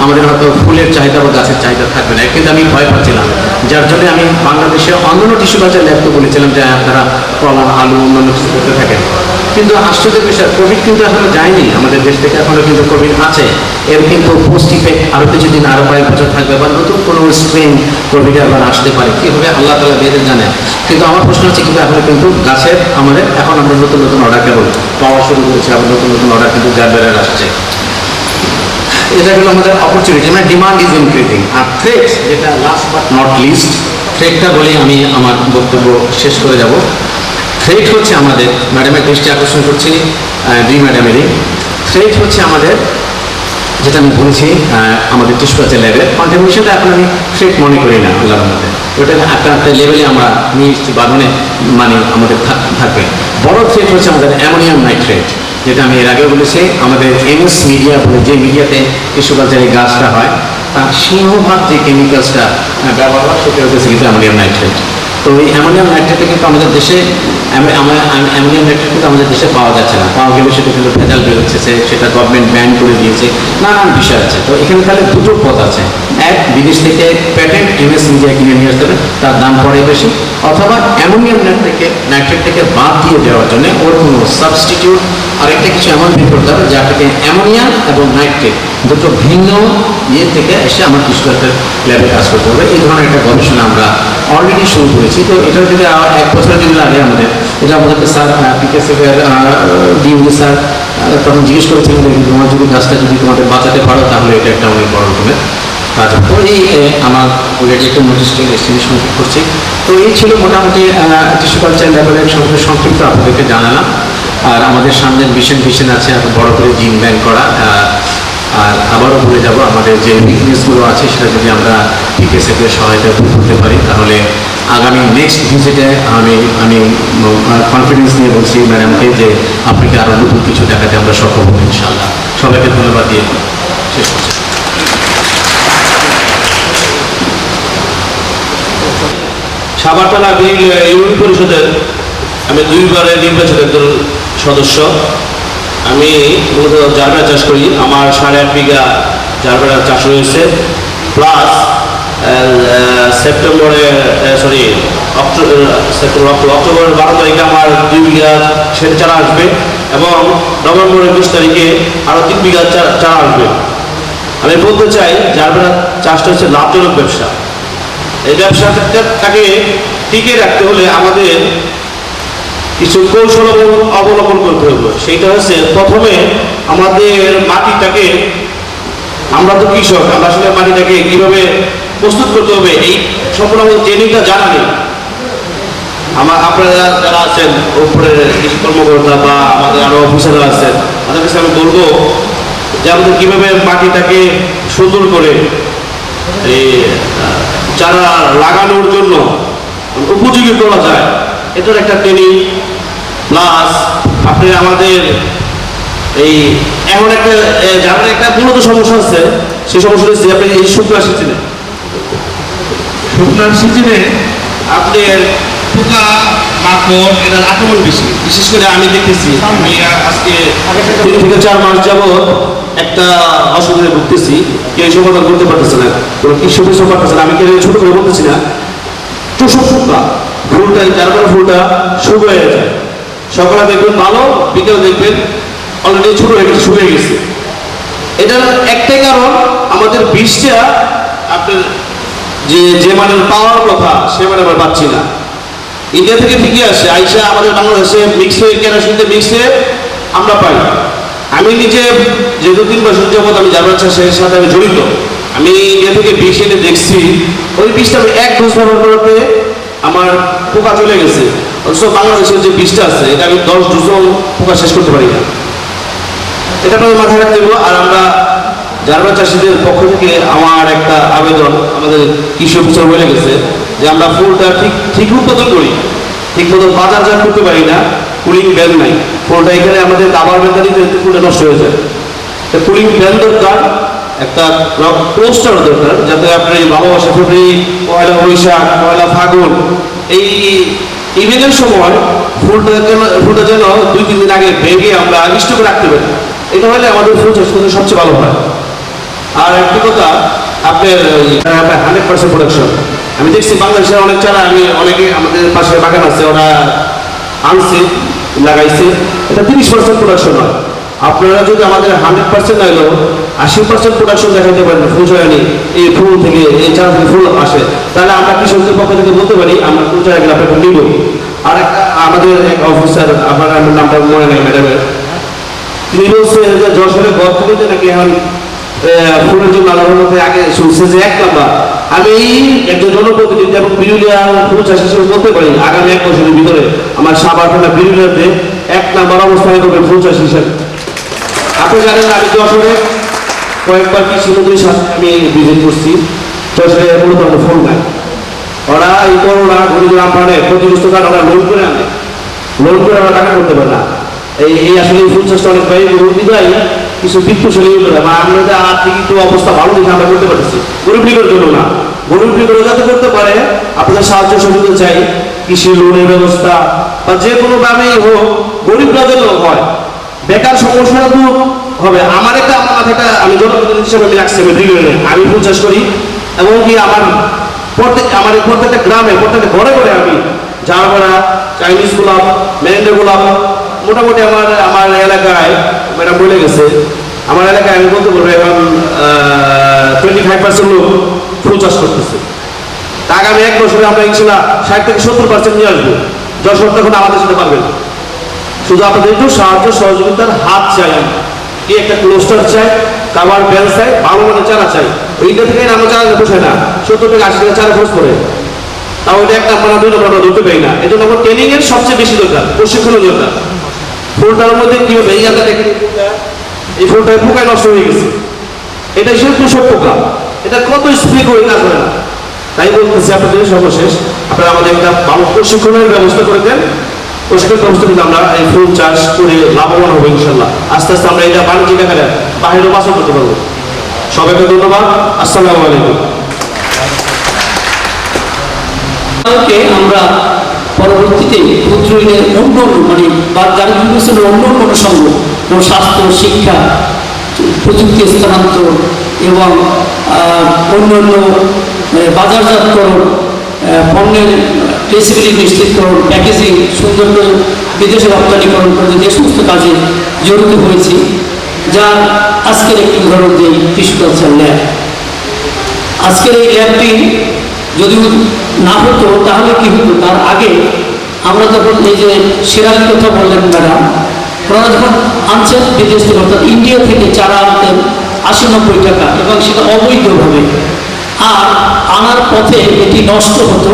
আমাদের হয়তো ফুলের চাহিদা বা গাছের চাহিদা থাকবে না, কিন্তু আমি ভয় পাচ্ছিলাম, যার জন্য আমি বাংলাদেশে অন্যান্য টিস্যু কালচার ল্যাবকে বলেছিলাম যে আপনারা কলা আলু অন্যান্য কিছু করতে থাকেন। কিন্তু আশ্চর্যের বিষয়, কোভিড কিন্তু এখনো যায়নি আমাদের দেশ থেকে, এখনো কিন্তু কোভিড আছে। এর কিন্তু পোস্ট ইফেক্ট আরও কিছুদিন, আরও কয়েক বছর থাকবে, বা নতুন কোনো স্ট্রেন কোভিডে আবার আসতে পারে, কীভাবে আল্লাহ তাআলা বেঁধে জানেন। কিন্তু আমার প্রশ্ন হচ্ছে, কিন্তু এখন কিন্তু গাছের আমাদের এখন আমরা নতুন নতুন অর্ডার কেবল পাওয়া শুরু করেছি, আবার নতুন নতুন অর্ডার কিন্তু জারবেরার আসছে। এটা হলো আমাদের অপরচুনিটি, মানে ডিমান্ড ইজ ইনক্রিজিং। আর থ্রেট, যেটা লাস্ট বাট নট লিস্ট, থ্রেটটা বলেই আমি আমার বক্তব্য শেষ করে যাব। থ্রেট হচ্ছে আমাদের, ম্যাডামের দৃষ্টি আকর্ষণ করছি, দুই ম্যাডামেরই। থ্রেট হচ্ছে আমাদের, যেটা আমি বলছি, আমাদের টিস্যু কালচার ল্যাবের কন্ট্রিবিউশনটা এখন আমি থ্রেট মনে করি না আল্লাহর মধ্যে, ওটা একটা একটা লেভেলে আমরা নিয়ে বাঁধনে মানে আমাদের থাকবে। বড় থ্রেট হচ্ছে আমাদের অ্যামোনিয়াম নাইট্রেট, যেটা আমি এর আগেও বলেছি। আমাদের এমএস মিডিয়া বলে যে মিডিয়াতে টিস্যু কালচারের গাছটা হয়, তার সিংহভাগ যে কেমিক্যালসটা ব্যবহার হয় সেটা হচ্ছে কিন্তু অ্যামোনিয়াম নাইট্রেট। তো এই অ্যামোনিয়াম নাইট্রেটটা কিন্তু আমাদের দেশে, অ্যামোনিয়াম নাইট্রেট কিন্তু আমাদের দেশে পাওয়া যাচ্ছে না, পাওয়া গেলে সেটা কিন্তু ভেজাল বেরোচ্ছে, সেটা গভর্নমেন্ট ব্যান করে দিয়েছে, নানান বিষয় আছে। তো এখানে তাহলে দুটো পথ আছে, এক বিদেশ থেকে প্যাটেন্ট এমএস মিডিয়া কিনে নিয়ে আসতে হবে, তার দাম পড়ে বেশি, অথবা অ্যামোনিয়াম নাইট্রেট থেকে বাদ দিয়ে দেওয়ার জন্য ওর কোনো সাবস্টিটিউট আরেকটা কিছু এমন বের করতে হবে যা থেকে অ্যামোনিয়াম এবং নাইট্রেট দুটো ভিন্ন ইয়ে থেকে এসে আমার টিস্যু কালচার ল্যাবে কাজ করতে হবে। এই ধরনের একটা গবেষণা আমরা অলরেডি শুরু করেছি। তো এটা যদি এক বছর যদি লাগে আমাদের, এটা আমাদেরকে স্যার পিকেএসএফ এর ডিএমডি স্যার তখন জিজ্ঞেস করেছিলেন যে তোমার যদি গাছটা যদি তোমাদের বাঁচাতে পারো তাহলে এটা একটা অনেক বড় রকমের কাজ। তো এই আমার অলরেডি একটা নোটিশটা এস্টিমেশন করছি। তো এই ছিল মোটামুটি টিস্যু কালচার ল্যাবের সংক্ষিপ্ত আপনাদেরকে জানালাম। আর আমাদের সামনের ভিশন আছে এত বড় করে জিন ব্যাংক করা। আর আবারও বলে যাব, আমাদের যে উইকনেসগুলো আছে সেটা যদি আমরা পিকেএসএফ এর সহায়তা করতে পারি, তাহলে আগামী নেক্সট ভিজিটে আমি কনফিডেন্স নিয়ে বলছি ম্যাডামকে যে আপনাকে আরও নতুন কিছু দেখাতে আমরা সক্ষম হব ইনশাআল্লাহ। সবাইকে ধন্যবাদ দিয়ে শেষ করছি। সাভারতলা ইউনিয়ন পরিষদের আমি 2 বারের নির্বাচিত একজন সদস্য। আমি মূলত জারবেরা চাষ করি, আমার 8.5 বিঘা জারবেরা চাষ রয়েছে, প্লাস অক্টোবরের 12 তারিখে আমার 2 বিঘা সেচ চারা আসবে, এবং নভেম্বরের 20 তারিখে আরও 3 বিঘা চারা আসবে। আমি বলতে চাই, জারবেরা চাষটা হচ্ছে লাভজনক ব্যবসা। এই ব্যবসাটাকে টিকে রাখতে হলে আমাদের কিছু কৌশল অবলম্বন করতে হবে। সেইটা হচ্ছে, প্রথমে আমাদের মাটিটাকে, আমরা তো কৃষক, আমরা আসলে মাটিটাকে কীভাবে প্রস্তুত করতে হবে এই সম্পূর্ণ আমাদের ট্রেনিংটা জানা নেই। আপনারা যারা আছেন উপরের কৃষি কর্মকর্তা বা আমাদের আরও অফিসাররা আছেন, তাদের কাছে আমি বলবো যে আমাদের কীভাবে মাটিটাকে সুন্দর করে এই চারা লাগানোর জন্য উপযোগী করা যায়, এটার একটা ট্রেনিং। প্লাস আপনি আমাদের এই এমন একটা যার একটা মূলত সমস্যা আছে, সেই সমস্যাটা হচ্ছে আপনি এই শুকনার সিজনে আপনার পোকা মাকড় এটার আক্রমণ বেশি। বিশেষ করে আমি দেখতেছি, আমি আজকে 3 থেকে 4 মাস যাবৎ একটা অসুবিধায় ভুগতেছি, কেউ সমাধান করতে পারতেছে না, কোনো কৃষি অফিসও পারতেছে না। আমি কেউ ছোট করে বলতেছি না, চুষক পোকা, ফুলটা জারবেরা ফুলটা শুকিয়ে যায়, সকালে দেখবেন ভালো, বিকেলে দেখবেন অলরেডি ছোট হয়ে গেছে, শুকিয়ে গেছে। এটার একটাই কারণ, আমাদের বীজটা আপনার যে মানের পাওয়ার কথা সে মানে আমরা পাচ্ছি না। ইন্ডিয়া থেকে ঠিকই আসে, আইসা আমাদের বাংলাদেশে মিক্স হয়ে, কেরাসিনতে মিক্স হয়ে আমরা পাই। আমি নিজে যেহেতু 3 বছর যাবৎ আমি জারবেরা চাষের সাথে আমি জড়িত, আমি ইন্ডিয়া থেকে বীজ এনে দেখছি, ওই বীজটা আমি 1 ডোজ ব্যবহার করাতে আমার পোকা চলে গেছে। অথচ বাংলাদেশের যে বীজটা আছে, এটা আমি 10 ডোজও পোকা শেষ করতে পারি না। এটা আমাদের মাথায় রাখতে হবে। আর আমরা জারবেরা চাষিদের পক্ষ থেকে আমার একটা আবেদন, আমাদের কৃষি অফিসার বলে গেছে যে আমরা ফুলটা ঠিক উৎপাদন করি, ঠিক মতো বাজারজাত করতে পারি না, কুলিং ব্যান নাই। ফুলটা এখানে আমাদের দাবার বেতারিতে ফুলটা নষ্ট হয়ে যায়। তো কুলিং ব্যান দরকার, একটা পোস্টার দরকার, যাতে আপনার এই ভালোবাসা ফেব্রুয়ারি, 1 বৈশাখ, 1 ফাগুন এই ইভেন্টের সময় ফুলটা যেন 2-3 দিন আগে ভেঙে আমরা স্টকে রাখতে পারি। এটা হলে আমাদের ফুল চাষ করতে সবচেয়ে ভালো হয়। আর একটি কথা, আপনার 100% প্রোডাকশন। আমি দেখছি বাংলাদেশের অনেক চারা, আমি অনেকে আমাদের পাশে বাগান আছে, ওরা আনছে লাগাইছে, এটা 30% প্রোডাকশন হয়। আপনারা যদি আমাদের 100% নাইলেও 80% প্রোডাকশন দেখাতে পারেন ফুল জয়ানি, এই ফুল থেকে, এই চারা থেকে ফুল আসে, তাহলে আমরা কৃষকদের পক্ষ থেকে বলতে পারি আমরা ফুল জয়ানি আপনাকে নিব। আর একটা আমাদের এক অফিসার, আমার নামটা মনে নেই ম্যাডামের, তিনি বলছে যে যশোরে গর্ভবতী নাকি এখন ফুলের জন্য আলাদা আগে শুনছে যে 1 নাম্বার। আমি একজন জনপ্রতিনিধি এবং বিরুলিয়া ফুল চাষ হিসেবে বলতে পারি আগামী 1 বছরের ভিতরে আমার সাভার থানা বিরুলিয়াতে 1 নাম্বার অবস্থানে করবে ফুল চাষ হিসেবে। আপনি জানেন আমি যশোরে কয়েকবার কৃষি মন্ত্রীর সাথে আমি ভিজিট করছি, যশোরে মূলত ফুল নাই। ওরা এই করোনা ঘূর্ণিঝড় আমফানে ক্ষতিগ্রস্ত কারণ ওরা লোন করে আনে, লোন করে ওরা টাকা করতে পারে না। এই আসলে ফুল চাষটা অনেক ব্যয়বহুল বিধায় কিছু বিত্তশালী আমরা যে আর্থিক একটু অবস্থা ভালো দেখে আমরা করতে পারছি, গরিব লীগের জন্য না, গরিব লীগের যাতে করতে পারে আপনাদের সাহায্য সহযোগিতা চাই। কৃষি লোনের ব্যবস্থা বা যে কোনো দামেই হোক, গরিবরা যেন হয়, বেকার সমস্যাটা দূর হবে। আমার মাথাটা আমি জনপ্রতিনিধি হিসেবে আমি রাখছি, আমি ফুল চাষ করি এবং কি আমার প্রত্যেকটা গ্রামে, প্রত্যেকটা ঘরে ঘরে আমি জারবেরা, চাইনিজ গোলাপ, মেরেন্ডা গোলাপ, মোটামুটি আমার এলাকায়, ম্যাডাম বলে গেছে, আমার এলাকায় আমি বলতে পারবো এখন 25% লোক ফুল চাষ করতেছে। তা আগামী 1 বছরে আমরা ইনশাল্লাহ 60 থেকে 70% নিয়ে আসবো। যশোর তখন আমাদের সাথে পারবে না, শুধু আপনাদের একটু সাহায্য সহযোগিতার হাত চাই। আমি কি একটা ক্লোস্টার চাই, কাভার বেঞ্চ চাই, ভালো মানের চারা চাই। ওইটা থেকে আমরা চারা বসে না, 70 থেকে 80 টাকা চারা খরচ করে, তাও এটা 1 নাম্বার 2 নাম্বার ধরতে পারি না। এই জন্য আমার ট্রেনিং এর সবচেয়ে বেশি দরকার, প্রশিক্ষণের দরকার। ফুলটার মধ্যে কি হবে, এই ফুলটায় পোকায় নষ্ট হয়ে গেছে, এটা হিসেবে তুষক পোকা, এটা কত স্প্রে করে কাজ করে না। তাই বলতেছি আপনাদের সর্বশেষ আপনারা আমাদের একটা ভালো প্রশিক্ষণের ব্যবস্থা করে দেন। প্রশিক্ষণ ব্যবস্থা কিন্তু আমরা এই ফুল চাষ করে লাভবান হবো ইনশাল্লাহ। আস্তে আস্তে আমরা এটা বাণিজ্যিক আকারে বাইরেও বাসা করতে পারবো। সবাইকে ধন্যবাদ, আসসালামু আলাইকুম। আমরা পরবর্তীতে ক্ষুদ্র ঋণের অন্য মানে বা যারা বিবেচনা অন্য কোনো সংঘ যেমন স্বাস্থ্য, শিক্ষা, প্রযুক্তি স্থানান্তর এবং অন্যান্য বাজারজাতকরণ, পণ্যের ট্রেসিবিলিটি নিশ্চিতকরণ, প্যাকেজিং, সুন্দর করে বিদেশে রপ্তানিকরণ পর্যন্ত এই সমস্ত কাজে জড়িত হয়েছি, যার আজকের একটি উদাহরণ দিই টিস্যু কালচার ল্যাব। আজকের এই ল্যাবটি যদি না হতো তাহলে কি হতো, তার আগে আমরা যখন এই যে সেরার কথা বললেন ম্যাডাম, ওনারা যখন আনছেন বিদেশ থেকে, অর্থাৎ ইন্ডিয়া থেকে চারা আনতেন 80-90 টাকা এবং সেটা অবৈধভাবে, আর আনার পথে এটি নষ্ট হতো।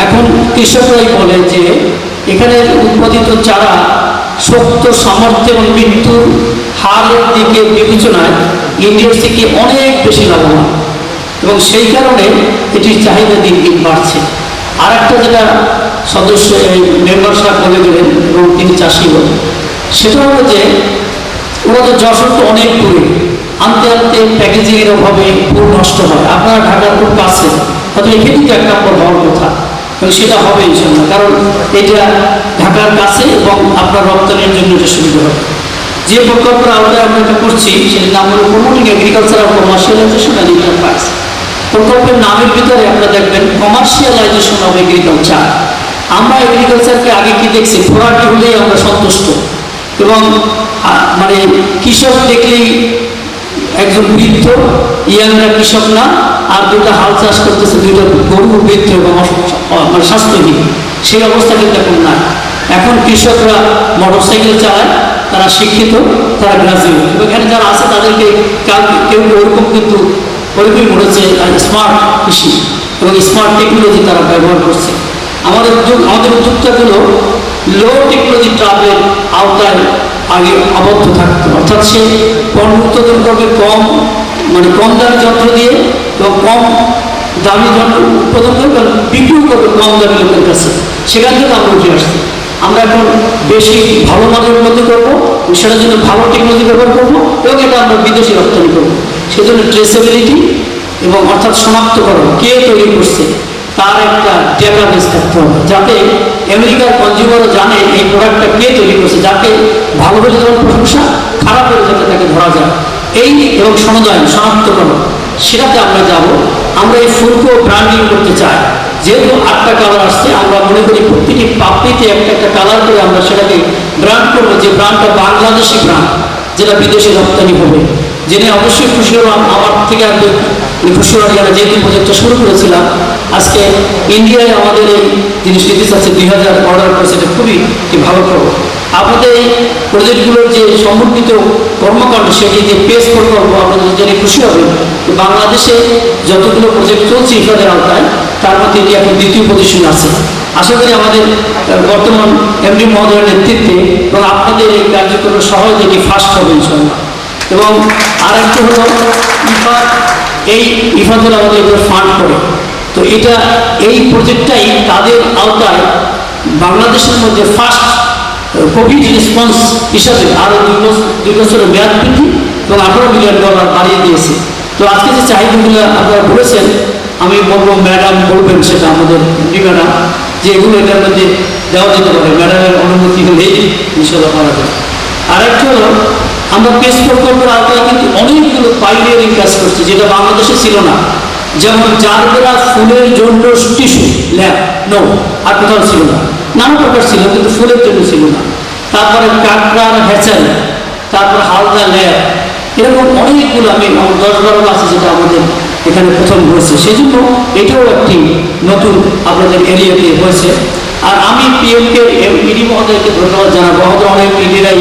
এখন কৃষকরাই বলে যে এখানে উৎপাদিত চারা শক্ত সামর্থ্য এবং মৃত্যুর হারের দিকে বিবেচনায় ইন্ডিয়ার থেকে অনেক বেশি লাভবান, এবং সেই কারণে এটির চাহিদা দিন দিন বাড়ছে। আর একটা যেটা সদস্য মেম্বার সাহেব বলে গেলেন এবং তিনি চাষি হন, সেটা হলো যে ওরা তো যশোর তো অনেক দূরে, আনতে আনতে প্যাকেজিংয়ের অভাবে ফুল নষ্ট হয়। আপনারা ঢাকার খুব কাছে, হয়তো এখানেই তো 1 নম্বর হওয়ার কথা, এবং সেটা হবে ইনশাল্লাহ, কারণ এটা ঢাকার কাছে এবং আপনার রপ্তানির জন্য এটা সুবিধা হবে। যে প্রকল্পের আওতায় আমরা এটা করছি সেটার নাম হলো promoting agricultural commercialisation and enterprise. প্রকল্পের নামের ভিতরে আপনারা দেখবেন কমার্শিয়ালাইজেশন অফ এগ্রিকালচার। আমরা এগ্রিকালচারকে আগে কি দেখছি, ফোরাটি হলেই আমরা সন্তুষ্ট, এবং মানে কৃষক দেখলেই একজন বৃদ্ধ ইয়াংরা কৃষক না, আর 2টা হাল চাষ করতেছে, 2টা গরু বৃদ্ধ এবং মানে স্বাস্থ্যহীন, সেই অবস্থা কিন্তু এখন না। এখন কৃষকরা মোটরসাইকেল চালায়, তারা শিক্ষিত, তারা গ্রাজুয়েট, এবং এখানে যারা আছে তাদেরকে কেউ ওরকম কিন্তু ওরকমই করেছে স্মার্ট কৃষি এবং স্মার্ট টেকনোলজি তারা ব্যবহার করছে। আমাদের উদ্যোক্তাগুলো লো টেকনোলজি ট্রাভেলের আওতায় আগে আবদ্ধ থাকতো, অর্থাৎ সে পণ্য উৎপাদন করবে কম দামি যন্ত্র দিয়ে এবং কম দামি যন্ত্র উৎপাদন করবে, বিক্রি করবে কম দামি লোকের কাছে। সেখান থেকে আমরা উঠে আসছি। আমরা এখন বেশি ভালো মানের মধ্যে করবো, সেটার জন্য ভালো টেকনোলজি ব্যবহার করবো এবং এটা আমরা বিদেশে রপ্তানি করবো। সেজন্য ট্রেসেবিলিটি এবং অর্থাৎ শনাক্তকরণ, কে তৈরি করছে, তার একটা ডেটাবেস থাকতে হবে, যাতে আমেরিকার কনজিউমারও জানে এই প্রোডাক্টটা কে তৈরি করছে, যাকে ভালো হলে যেমন প্রশংসা, খারাপ হলে যাতে তাকে ধরা যায়, এই এবং সনদায়ন শনাক্তকরণ, সেটাতে আমরা যাব। আমরা এই ফুলকেও ব্র্যান্ডিং করতে চাই। যেহেতু 8টা কালার আসছে, আমরা মনে করি প্রতিটি পাপড়িতে একটা একটা কালার করে আমরা সেটাকে ব্র্যান্ড করবো, যে ব্র্যান্ডটা বাংলাদেশি ব্র্যান্ড, যেটা বিদেশে রপ্তানি হবে। জেনে অবশ্যই খুশি হলাম, আমার থেকে আমি খুশি হলাম যারা যেহেতু প্রজেক্টটা শুরু করেছিলাম। আজকে ইন্ডিয়ায় আমাদের এই জিনিস নিতে চাচ্ছে 2000 অর্ডার করেছে, এটা খুবই একটি ভালো খবর। আপনাদের এই প্রজেক্টগুলোর যে সমর্পিত কর্মকাণ্ড, সেটি যে পেস প্রকল্প, আপনাদের জেনে খুশি হবেন বাংলাদেশে যতগুলো প্রজেক্ট চলছে ইফাদের আওতায়, তার মধ্যে এটি এখন দ্বিতীয় পজিশনে আছে। আশা করি আমাদের বর্তমান এমডি মহোদয়ের নেতৃত্বে এবং আপনাদের এই কার্যক্রমের সহায়তা এটি ফার্স্ট হবে ইনশাআল্লাহ। এবং আর একটা হলো ইফাদ, এই ইফাদের আমাদের এগুলো ফান্ড করে, তো এটা এই প্রজেক্টটাই তাদের আওতায় বাংলাদেশের মধ্যে ফার্স্ট কোভিড রেসপন্স হিসাবে আরও 2 বছরের মেয়াদ বৃদ্ধি এবং $18 মিলিয়ন বাড়িয়ে দিয়েছে। তো আজকে যে চাহিদাগুলো আপনারা বলেছেন, আমি বলবো ম্যাডাম বলবেন সেটা আমাদের ম্যাডাম, যে এগুলো এটার মধ্যে দেওয়া যেতে পারে, ম্যাডামের অনুমতি হলেই ইনশাআল্লাহ করা যায়। আরেকটা হলো আমরা পেস প্রকল্পের আওতায় কিন্তু অনেকগুলো পাইনিয়ারিং কাজ করছি, যেটা বাংলাদেশে ছিল না। যেমন জারবেরা ফুলের জন্য টিস্যু ল্যাব, নো, আর কোথাও ছিল না। নানা প্রকার ছিল, কিন্তু ফুলের জন্য ছিল না। তারপরে কাঁকড়ার হ্যাচারি, তারপর হালদা ল্যাব, এরকম অনেকগুলো, আমি 10-12 আছে যেটা আমাদের এখানে প্রথম হয়েছে। সেই জন্য এটাও একটি নতুন আপনাদের এরিয়াতে হয়েছে। আর আমি পিএমকে ইডি মহোদয়কে ধন্যবাদ জানাবো। আমাদের অনেক ইডিরাই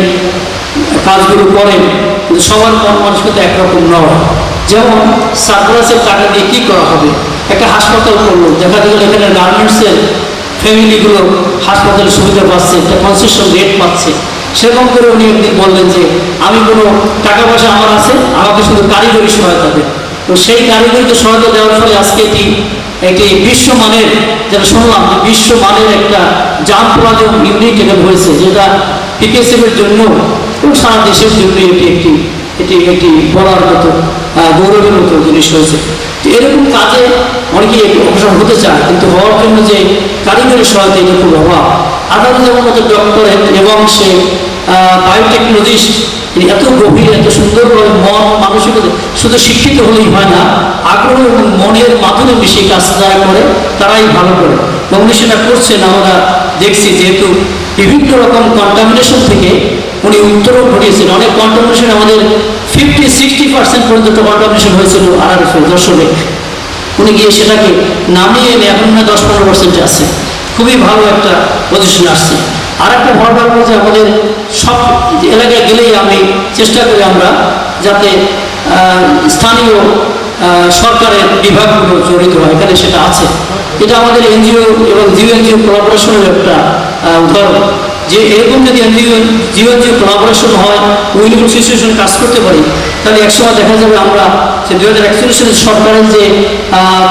কাজগুলো করেন, কিন্তু সবার মন মানসিকতা একরকম নয়। যেমন সার্ভিসের টাকা দিয়ে কী করা হবে, একটা হাসপাতাল করলো, দেখা গেল এখানে গার্মেন্টসের ফ্যামিলিগুলো হাসপাতালে সুবিধা পাচ্ছে, একটা কনসেশন রেট পাচ্ছে। সেরকম করে উনি একদিন বললেন যে আমি কোনো টাকা পয়সা আমার আছে, আমাকে শুধু কারিগরি সহায়তা দেয়। তো সেই কারিগরিকে সহায়তা দেওয়ার ফলে আজকে একটি বিশ্বমানের, যেটা শুনলাম যে বিশ্বমানের একটা জাম প্লাজম ইউনিট এখানে হয়েছে, যেটা পিকেএসএফের জন্য এবং সারা দেশের জন্য এটি একটি বলার মতো গৌরবের মতো জিনিস হয়েছে। তো এরকম কাজে অনেকেই অগ্রসর হতে চায়, কিন্তু হওয়ার জন্য যে কারিগরি সহায়তা এটা খুব অভাব। আপনারা যেমন মতো ডক্টর এবং সে বায়োটেকনোলজিস্ট, এত গভীর, এত সুন্দরভাবে মন মানসিকতা, শুধু শিক্ষিত হলেই হয় না, আগ্রহ এবং মনের মাধ্যমে বেশি কাজ যারা করে তারাই ভালো করে, এবং উনি সেটা করছেন। আমরা দেখছি যেহেতু বিভিন্ন রকম কন্টামিনেশন থেকে উনি উত্তরণ ঘটিয়েছেন। অনেক কন্টামিনেশন আমাদের 50-60% পর্যন্ত কন্টামিনেশন হয়েছিল RRF দর্শনে, উনি গিয়ে সেটাকে নামিয়ে এনে এখন 10-15% আছে, খুবই ভালো একটা পজিশনে আসছে। আর একটা বড় ব্যাপার হচ্ছে আমাদের সব এলাকায় গেলেই আমি চেষ্টা করি আমরা যাতে স্থানীয় সরকারের বিভাগগুলো জড়িত হয়, এখানে সেটা আছে। এটা আমাদের এনজিও এবং জিও কোলাবোরেশনের একটা উদাহরণ, যে এরকম যদি জিও কোলাবোরেশন হয়, উইন-উইন সিচুয়েশনে কাজ করতে পারি, তাহলে একসময় দেখা যাবে আমরা যে 2041 সালে সরকারের যে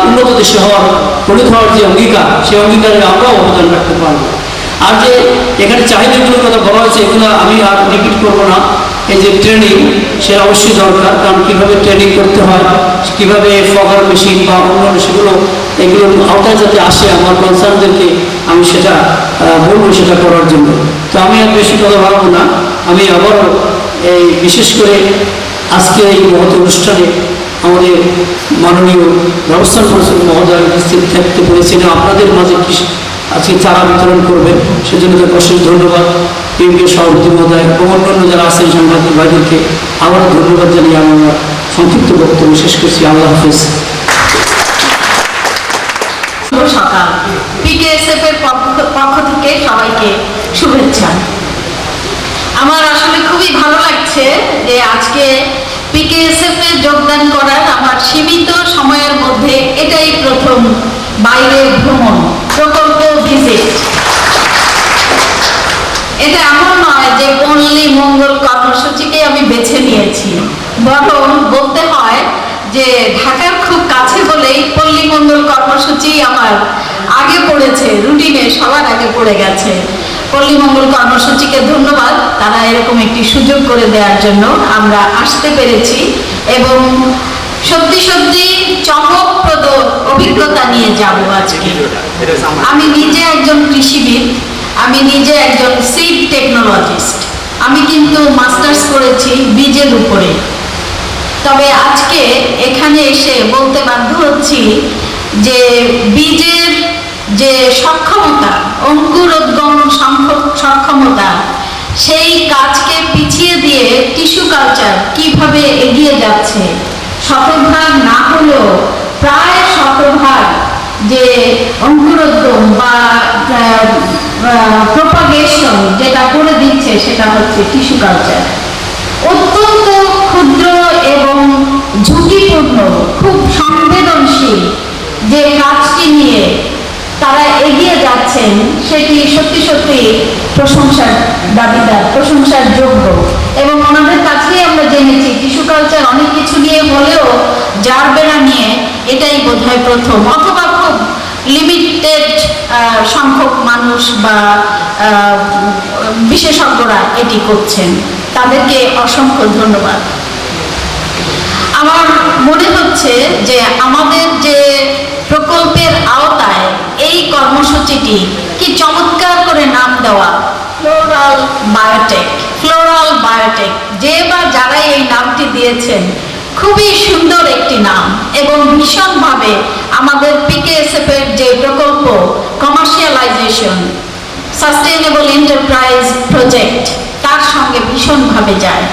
উন্নত দেশে হওয়ার, গঠিত হওয়ার যে অঙ্গীকার, সেই অঙ্গীকারে আমরাও অবদান রাখতে পারবো। আর যে এখানে চাহিদাগুলোর কথা বলা হয়েছে, এগুলো আমি আর রিপিট করবো না। এই যে ট্রেনিং, সে অবশ্যই দরকার, কারণ কীভাবে ট্রেনিং করতে হয়, কীভাবে ফগার মেশিন বা অন্যান্য সেগুলো, এগুলোর আওতায় যাতে আসে, আমার কনসার্নদেরকে আমি সেটা বলবো সেটা করার জন্য। তো আমি আর বেশি কথা বাড়াবো না। আমি আবারও এই বিশেষ করে আজকে এই মহৎ অনুষ্ঠানে আমাদের মাননীয় ব্যবস্থান পরিষদ মহোদয় উপস্থিত থাকতে পেরেছিলেন, আপনাদের মাঝে আজকে চারা বিতরণ করবেন, সেজন্য তাকে অশেষ ধন্যবাদ। পিএমকে সভাপতি মহোদয় এবং অন্যান্য যারা আছেন সাংবাদিক ভাইদেরকে আবারও ধন্যবাদ জানিয়ে আমি আমার সংক্ষিপ্ত বক্তব্য শেষ করছি। আল্লাহ হাফেজ। সকাল, পিকেএসএফ এর পক্ষ থেকে সবাইকে শুভেচ্ছা। আমার আসলে খুবই ভালো লাগছে যে আজকে পিকেএসএফ এ যোগদান করার আমার সীমিত সময়ের মধ্যে এটাই প্রথম বাইরের ভ্রমণ, প্রকল্প ভিজিট। এটা এমন নয় যে পল্লী মঙ্গল কর্মসূচিকে আমি বেছে নিয়েছি, বরং বলতে হয় যে ঢাকার খুব কাছে বলেই পল্লী মঙ্গল কর্মসূচি আমার আগে পড়েছে, রুটিনে সবার আগে পড়ে গেছে। পল্লী মঙ্গল কর্মসূচিকে ধন্যবাদ, তারা এরকম একটি সুযোগ করে দেওয়ার জন্য আমরা আসতে পেরেছি এবং সত্যি সত্যি চমকপ্রদ অভিজ্ঞতা নিয়ে যাব আজকে। আমি নিজে একজন কৃষিবিদ, আমি নিজে একজন সিড টেকনোলজিস্ট। আমি কিন্তু মাস্টার্স করেছি বীজের উপরে। তবে আজকে এখানে এসে বলতে বাধ্য হচ্ছি যে বীজের যে সক্ষমতা, অঙ্কুরোদ্গম সক্ষমতা, সেই কাজকে পিছিয়ে দিয়ে টিস্যু কালচার কিভাবে এগিয়ে যাচ্ছে, শতভাগ না হলেও প্রায় শতভাগ যে অঙ্কুরোদ্গম বা প্রপাগেশন যেটা করে দিচ্ছে সেটা হচ্ছে টিস্যু কালচার। অত্যন্ত ক্ষুদ্র এবং ঝুঁকিপূর্ণ, খুব সংবেদনশীল যে কাজটি নিয়ে তারা এগিয়ে যাচ্ছেন সেটি সত্যি সত্যি প্রশংসার দাবিদার, প্রশংসার যোগ্য। এবং ওনাদের কাছেই আমরা জেনেছি টিস্যু কালচার অনেক কিছু নিয়ে হলেও জারবেরা নিয়ে এটাই বোধহয় প্রথম, অথবা খুব লিমিটেড সংখ্যক মানুষ বা বিশেষজ্ঞরা এটি করছেন। তাদেরকে অসংখ্য ধন্যবাদ। আমার মনে হচ্ছে যে আমাদের যে প্রকল্পের আওতায় এই কর্মসূচিটি কি চমৎকার করে নাম দেওয়া, ফ্লোরাল বায়োটেক। ফ্লোরাল বায়োটেক, যে বা যারা এই নামটি দিয়েছেন, খুবই সুন্দর একটি নাম এবং ভীষণভাবে আমাদের পিকেএসএফ এর যে প্রকল্প কমার্শিয়ালাইজেশন, সাস্টেইনেবল এন্টারপ্রাইজ প্রজেক্ট, তার সঙ্গে ভীষণভাবে যায়।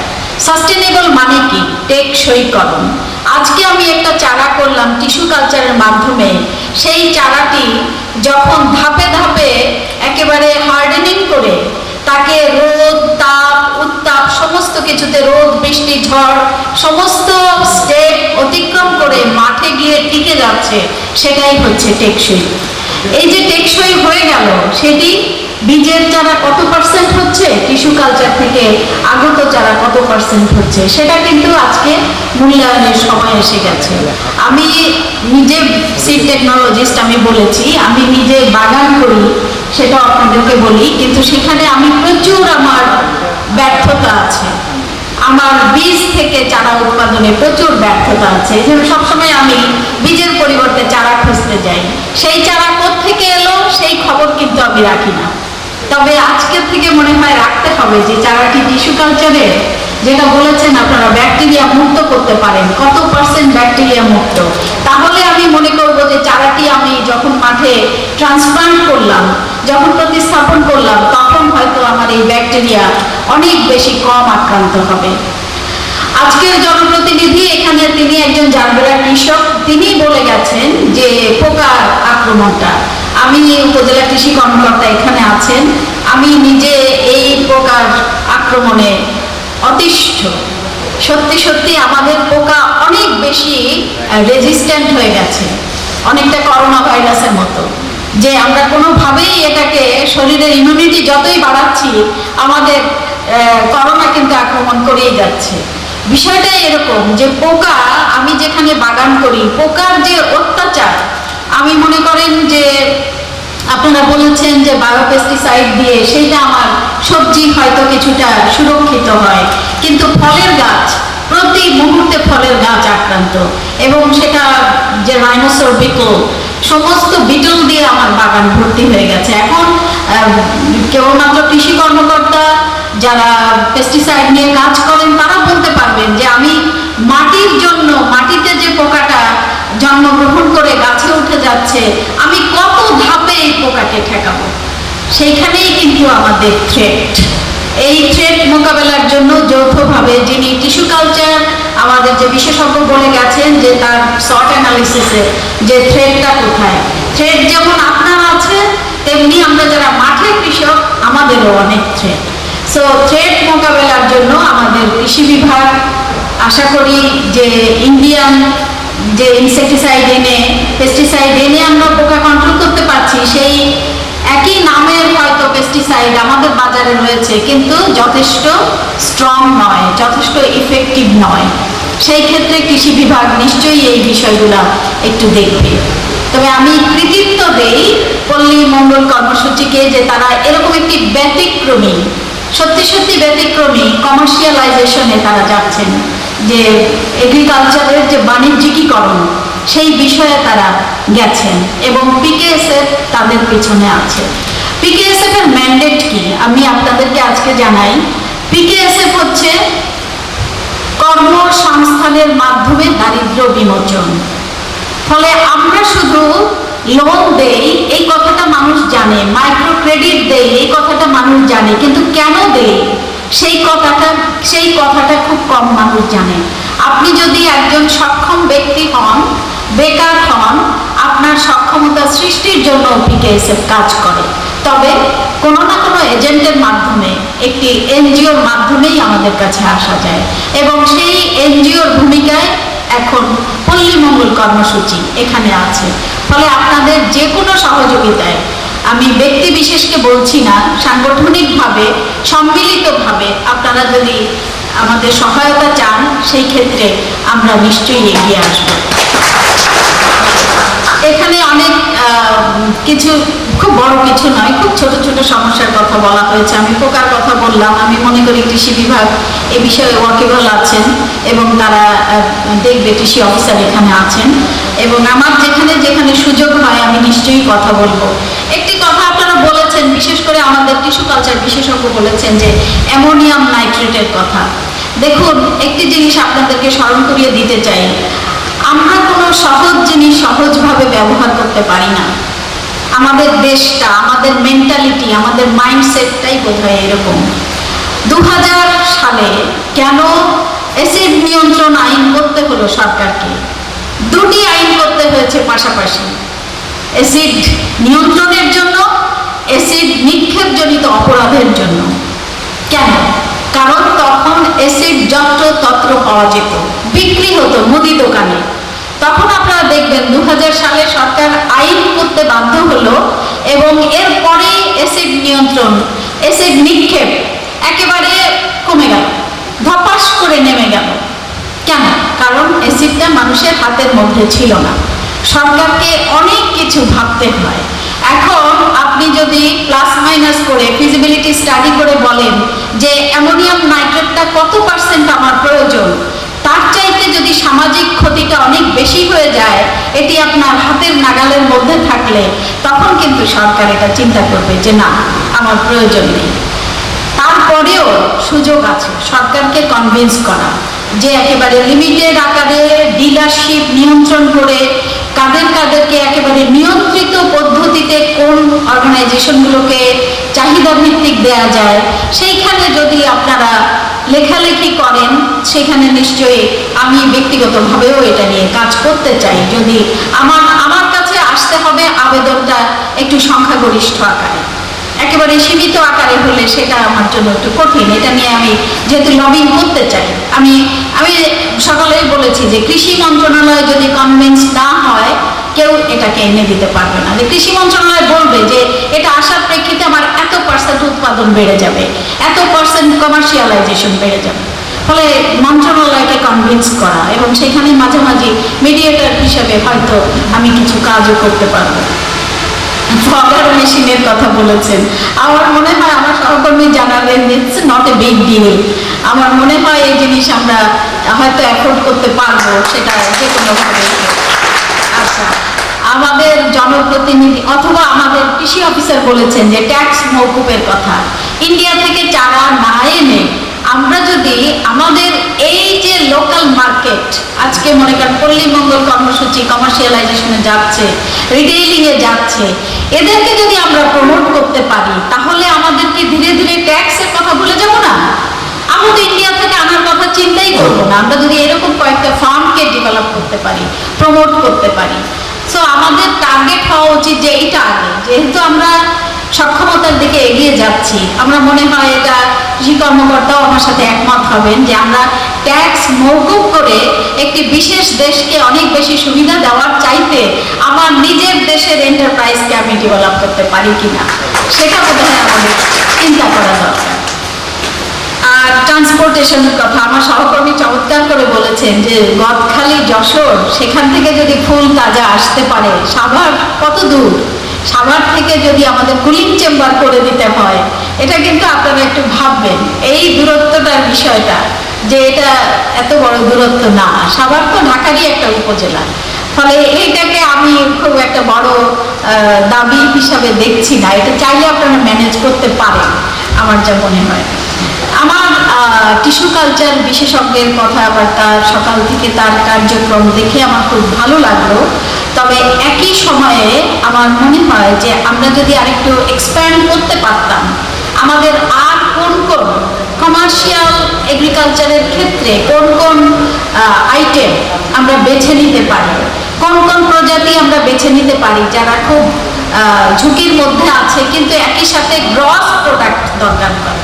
সাস্টেনেবল মানে কি? টেকসইকরণ। আজকে আমি একটা চারা করলাম টিস্যু কালচারের মাধ্যমে, সেই চারাটি যখন ধাপে ধাপে একেবারে হার্ডেনিং করে তাকে রোদ, তাপ, উত্তাপ সমস্ত কিছুতে, রোদ, বৃষ্টি, ঝড় সমস্ত স্টেপ অতিক্রম করে মাঠে গিয়ে টিকে যাচ্ছে, সেটাই হচ্ছে টেকসই। এই যে টেকসই হয়ে গেল, সেটি বীজের চারা কত পার্সেন্ট হচ্ছে, টিস্যু কালচার থেকে আগত চারা কত পার্সেন্ট হচ্ছে, সেটা কিন্তু আজকে মূল্যায়নের সময় এসে গেছে। আমি নিজে সিড টেকনোলজিস্ট, আমি বলেছি আমি নিজে বাগান করি, সেটাও আপনাদেরকে বলি, কিন্তু সেখানে আমি প্রচুর আমার ব্যর্থতা আছে। আমার বীজ থেকে চারা উৎপাদনে প্রচুর ব্যর্থতা আছে। যেমন সবসময় আমি বীজের পরিবর্তে চারা খুঁজতে যাই, সেই চারা কোত্থেকে এলো সেই খবর কিন্তু আমি রাখি না। তবে আজকের থেকে মনে হয় রাখতে হবে যে চারাটি টিস্যু কালচারে, যেটা বলেছেন আপনারা ব্যাকটেরিয়া মুক্ত করতে পারেন, কত পার্সেন্ট ব্যাকটেরিয়া মুক্ত, তাহলে আমি মনে করব যে চারাটি আমি যখন মাঠে ট্রান্সপ্লান্ট করলাম, যখন প্রতিস্থাপন করলাম, তখন হয়তো আমার এই ব্যাকটেরিয়া অনেক বেশি কম আক্রান্ত হবে। আজকের জনপ্রতিনিধি এখানে, তিনি একজন জারবেরা কৃষক, তিনি বলে গেছেন যে পোকার আক্রমণটা, আমি উপজেলা কৃষি কর্মকর্তা এখানে আছেন, আমি নিজে এই পোকার আক্রমণে অতিষ্ঠ। সত্যি সত্যি আমাদের পোকা অনেক বেশি রেজিস্ট্যান্ট হয়ে গেছে, অনেকটা করোনা ভাইরাসের মতো, যে আমরা কোনোভাবেই এটাকে, শরীরের ইমিউনিটি যতই বাড়াচ্ছি আমাদের করোনা কিন্তু আক্রমণ করেই যাচ্ছে। বিষয়টাই এরকম যে পোকা, আমি যেখানে বাগান করি, পোকার যে অত্যাচার, আমি মনে করেন যে আপনারা বলেছেন যে বায়োপেস্টিসাইড দিয়ে সেইটা আমার সবজি হয়তো কিছুটা সুরক্ষিত হয়, কিন্তু ফলের গাছ, প্রতি মুহূর্তে ফলের গাছ আক্রান্ত, এবং সেটা যে রাইনোসর বিটল, সমস্ত বিটল দিয়ে আমার বাগান ভর্তি হয়ে গেছে। এখন কেবলমাত্র কৃষি কর্মকর্তা যারা পেস্টিসাইড নিয়ে কাজ করেন তারা বলতে পারবেন যে আমি মাটির জন্য, মাটিতে যে পোকাটা জন্মগ্রহণ করে গাছে উঠে যাচ্ছে, আমি কত ধাপে এই পোকাকে ঠেকাবো। সেইখানেই কিন্তু আমাদের থ্রেট। এই থ্রেট মোকাবেলার জন্য যৌথভাবে, যিনি টিস্যু কালচার আমাদের যে বিশেষজ্ঞ বলে গেছেন যে তার সর্ট অ্যানালিসিসে যে থ্রেটটা কোথায়, থ্রেট যেমন আপনার আছে, তেমনি আমরা যারা মাঠে কৃষক আমাদেরও অনেক থ্রেট। সো থ্রেট মোকাবেলার জন্য আমাদের কৃষি বিভাগ, আশা করি যে ইন্ডিয়ান যে ইনসেকটিসাইড এনে, পেস্টিসাইড এনে আমরা পোকা কন্ট্রোল করতে পারছি, সেই একই নামের হয়তো পেস্টিসাইড আমাদের বাজারে রয়েছে, কিন্তু যথেষ্ট স্ট্রং নয়, যথেষ্ট ইফেক্টিভ নয়। সেই ক্ষেত্রে কৃষি বিভাগ নিশ্চয়ই এই বিষয়গুলো একটু দেখবে। তবে আমি কৃতিত্ব দেই পল্লী মঙ্গল কর্মসূচিকে, যে তারা এরকম একটি ব্যতিক্রমী, সত্যি সত্যি ব্যতিক্রমী কমার্শিয়ালাইজেশনে তারা যাচ্ছেন, যে এগ্রিকালচারের যে বাণিজ্যিকীকরণ সেই বিষয়ে তারা গেছেন এবং পিকেএসএফ তাদের পিছনে আছে। পিকেএসএফ এর ম্যান্ডেট কি আমি আপনাদেরকে আজকে জানাই। পিকেএসএফ হচ্ছে কর্মসংস্থানের মাধ্যমে দারিদ্র্য বিমোচন। ফলে আমরা শুধু লোন দেই এই কথাটা মানুষ জানে, মাইক্রো ক্রেডিট দেই এই কথাটা মানুষ জানে, কিন্তু কেন দেই সেই কথাটা খুব কম মানুষ জানে। আপনি যদি একজন সক্ষম ব্যক্তি হন, বেকার হন, আপনার সক্ষমতা সৃষ্টির জন্য পিকেএসএফ কাজ করে। তবে কোনো না কোনো এজেন্টের মাধ্যমে, একটি এনজিওর মাধ্যমেই আমাদের কাছে আসা যায় এবং সেই এনজিওর ভূমিকায় এখন পল্লী মঙ্গল কর্মসূচি এখানে আছে। ফলে আপনাদের যে কোনো সহযোগিতায়, আমি ব্যক্তি বিশেষকে বলছি না, সাংগঠনিকভাবে সম্মিলিতভাবে আপনারা যদি আমাদের সহায়তা চান সেই ক্ষেত্রে আমরা নিশ্চয়ই এগিয়ে আসব। এখানে অনেক কিছু, খুব বড় কিছু নয়, খুব ছোট ছোট সমস্যার কথা বলা হয়েছে। আমি পোকার কথা বললাম। আমি মনে করি কৃষি বিভাগ এ বিষয়ে ওয়াকিবল আছেন এবং তারা দেখবে, কৃষি অফিসার এখানে আছেন এবং আমার যেখানে যেখানে সুযোগ হয় আমি নিশ্চয়ই কথা বলবো। একটি কথা আপনারা বলেছেন, বিশেষ করে আমাদের টিস্যু কালচার বিশেষজ্ঞ বলেছেন যে অ্যামোনিয়াম নাইট্রেটের কথা। দেখুন, একটি জিনিস আপনাদেরকে স্মরণ করিয়ে দিতে চাই, আমরা কোনো সহজ জিনিস সহজভাবে ব্যবহার করতে পারি না। আমাদের দেশটা, আমাদের মেন্টালিটি, আমাদের মাইন্ডসেটটাই বোধহয় এরকম। 2000 সালে কেন অ্যাসিড নিয়ন্ত্রণ আইন করতে হলো সরকারকে? দুটি আইন করতে হয়েছে পাশাপাশি, অ্যাসিড নিয়ন্ত্রণের জন্য, অ্যাসিড নিক্ষেপজনিত অপরাধের জন্য। কেন? কারণ তখন অ্যাসিড যত্র তত্র পাওয়া যেত, বিক্রি হতো মুদি দোকানে। তখন আপনারা দেখবেন 2000 সালে সরকার আইন করতে বাধ্য হলো এবং এরপরেই অ্যাসিড নিয়ন্ত্রণ, অ্যাসিড নিক্ষেপ একেবারে কমে গেল, ধপাস করে নেমে গেল। কেন? কারণ অ্যাসিডটা মানুষের হাতের মধ্যে ছিল না। সরকারকে অনেক কিছু ভাবতে হয়। এখন আপনি যদি প্লাস মাইনাস করে ফিজিবিলিটি স্টাডি করে বলেন যে অ্যামোনিয়াম নাইট্রেটটা কত পার্সেন্ট আমার প্রয়োজন, তার চাইতে যদি সামাজিক ক্ষতিটা অনেক বেশি হয়ে যায়, এটি আপনার হাতের নাগালের মধ্যে থাকলে তখন কিন্তু সরকার এটা চিন্তা করবে যে না, আমার প্রয়োজন নেই। তারপরেও সুযোগ আছে সরকারকে কনভিন্স করা যে একেবারে লিমিটেড আকারে ডিলারশিপ নিয়ন্ত্রণ করে কাদেরকে একেবারে নিয়ন্ত্রিত পদ্ধতিতে কোন অর্গানাইজেশনগুলোকে চাহিদা ভিত্তিক দেয়া যায়, সেইখানে যদি আপনারা লেখালেখি করেন, সেখানে নিশ্চয়ই আমি ব্যক্তিগতভাবেও এটা নিয়ে কাজ করতে চাই। যদি আমার কাছে আসতে হবে আবেদনটা একটু সংখ্যাগরিষ্ঠ আকারে, একেবারে সীমিত আকারে হলে সেটা আমার জন্য একটু কঠিন। এটা নিয়ে আমি যেহেতু লবিং করতে চাই, আমি সকালেই বলেছি যে কৃষি মন্ত্রণালয় যদি কনভিন্স না হয়, কেউ এটাকে এনে দিতে পারবে না। যে কৃষি মন্ত্রণালয় বলবে যে এটা আসার প্রেক্ষিতে আমার এত % উৎপাদন বেড়ে যাবে, এত % কমার্শিয়ালাইজেশন বেড়ে যাবে। ফলে মন্ত্রণালয়কে কনভিন্স করা এবং সেখানে মাঝামাঝি মিডিয়েটর হিসেবে হয়তো আমি কিছু কাজও করতে পারবো। ফগার মেশিনের কথা বলেছেন, আমার মনে হয় আমার সহকর্মী জানালেন it's not a big deal. আমার মনে হয় এই জিনিস আমরা হয়তো অ্যাফোর্ড করতে পারবো, সেটা যে কোনোভাবে। আচ্ছা, আমাদের জনপ্রতিনিধি অথবা আমাদের কৃষি অফিসার বলেছেন যে ট্যাক্স মওকুফের কথা। ইন্ডিয়া থেকে চারা না এনে আমরা যদি আমাদের এই যে লোকাল মার্কেট, আজকে মনে করেন পল্লী মঙ্গল কর্মসূচি কমার্শিয়ালাইজেশনে যাচ্ছে, রিটেইলিংয়ে যাচ্ছে, এদেরকে যদি আমরা প্রমোট করতে পারি, তাহলে আমাদেরকে ধীরে ধীরে ট্যাক্সের কথা ভুলে যাব না। আমরা তো ইন্ডিয়া থেকে আনার কথা চিন্তাই করবো না। আমরা যদি এরকম কয়েকটা ফার্মকে ডেভেলপ করতে পারি, প্রমোট করতে পারি, সো আমাদের টার্গেট হওয়া উচিত যে এটা আগে, যেহেতু আমরা সক্ষমতার দিকে এগিয়ে যাচ্ছি, আমরা মনে হয় এটা কৃষি কর্মকর্তাও আমার সাথে একমত হবেন যে আমরা ট্যাক্স মওকুফ করে একটি বিশেষ দেশকে অনেক বেশি সুবিধা দেওয়ার চাইতে আমার নিজের দেশের এন্টারপ্রাইজকে আমি ডেভেলপ করতে পারি কিনা, সেটা বোধহয় আমাদের চিন্তা করা দরকার। আর ট্রান্সপোর্টেশনের কথা আমার সহকর্মী চমৎকার করে বলেছেন যে গদখালি যশোর, সেখান থেকে যদি ফুল তাজা আসতে পারে, সাভার কত দূর, সাভার থেকে যদি আমাদের কুলিং চেম্বার করে দিতে হয়, এটা কিন্তু আপনারা একটু ভাববেন এই দূরত্বটার বিষয়টা, যে এটা এত বড় দূরত্ব না। সাভার তো ঢাকারই একটা উপজেলা, ফলে এইটাকে আমি খুব একটা বড় দাবি হিসাবে দেখছি না, এটা চাইলে আপনারা ম্যানেজ করতে পারেন আমার যা মনে হয়। আমার টিস্যু কালচার বিশেষজ্ঞের কথাবার্তা সকাল থেকে তার কার্যক্রম দেখে আমার খুব ভালো লাগলো। তবে একই সময়ে আমার মনে হয় যে আমরা যদি আরেকটু এক্সপ্যান্ড করতে পারতাম, আমাদের আর কোন কোন কমার্শিয়াল এগ্রিকালচারের ক্ষেত্রে কোন কোন আইটেম আমরা বেছে নিতে পারি, কোন কোন প্রজাতি আমরা বেছে নিতে পারি যারা খুব ঝুঁকির মধ্যে আছে কিন্তু একই সাথে গ্রস প্রোডাক্ট দরকার হয়।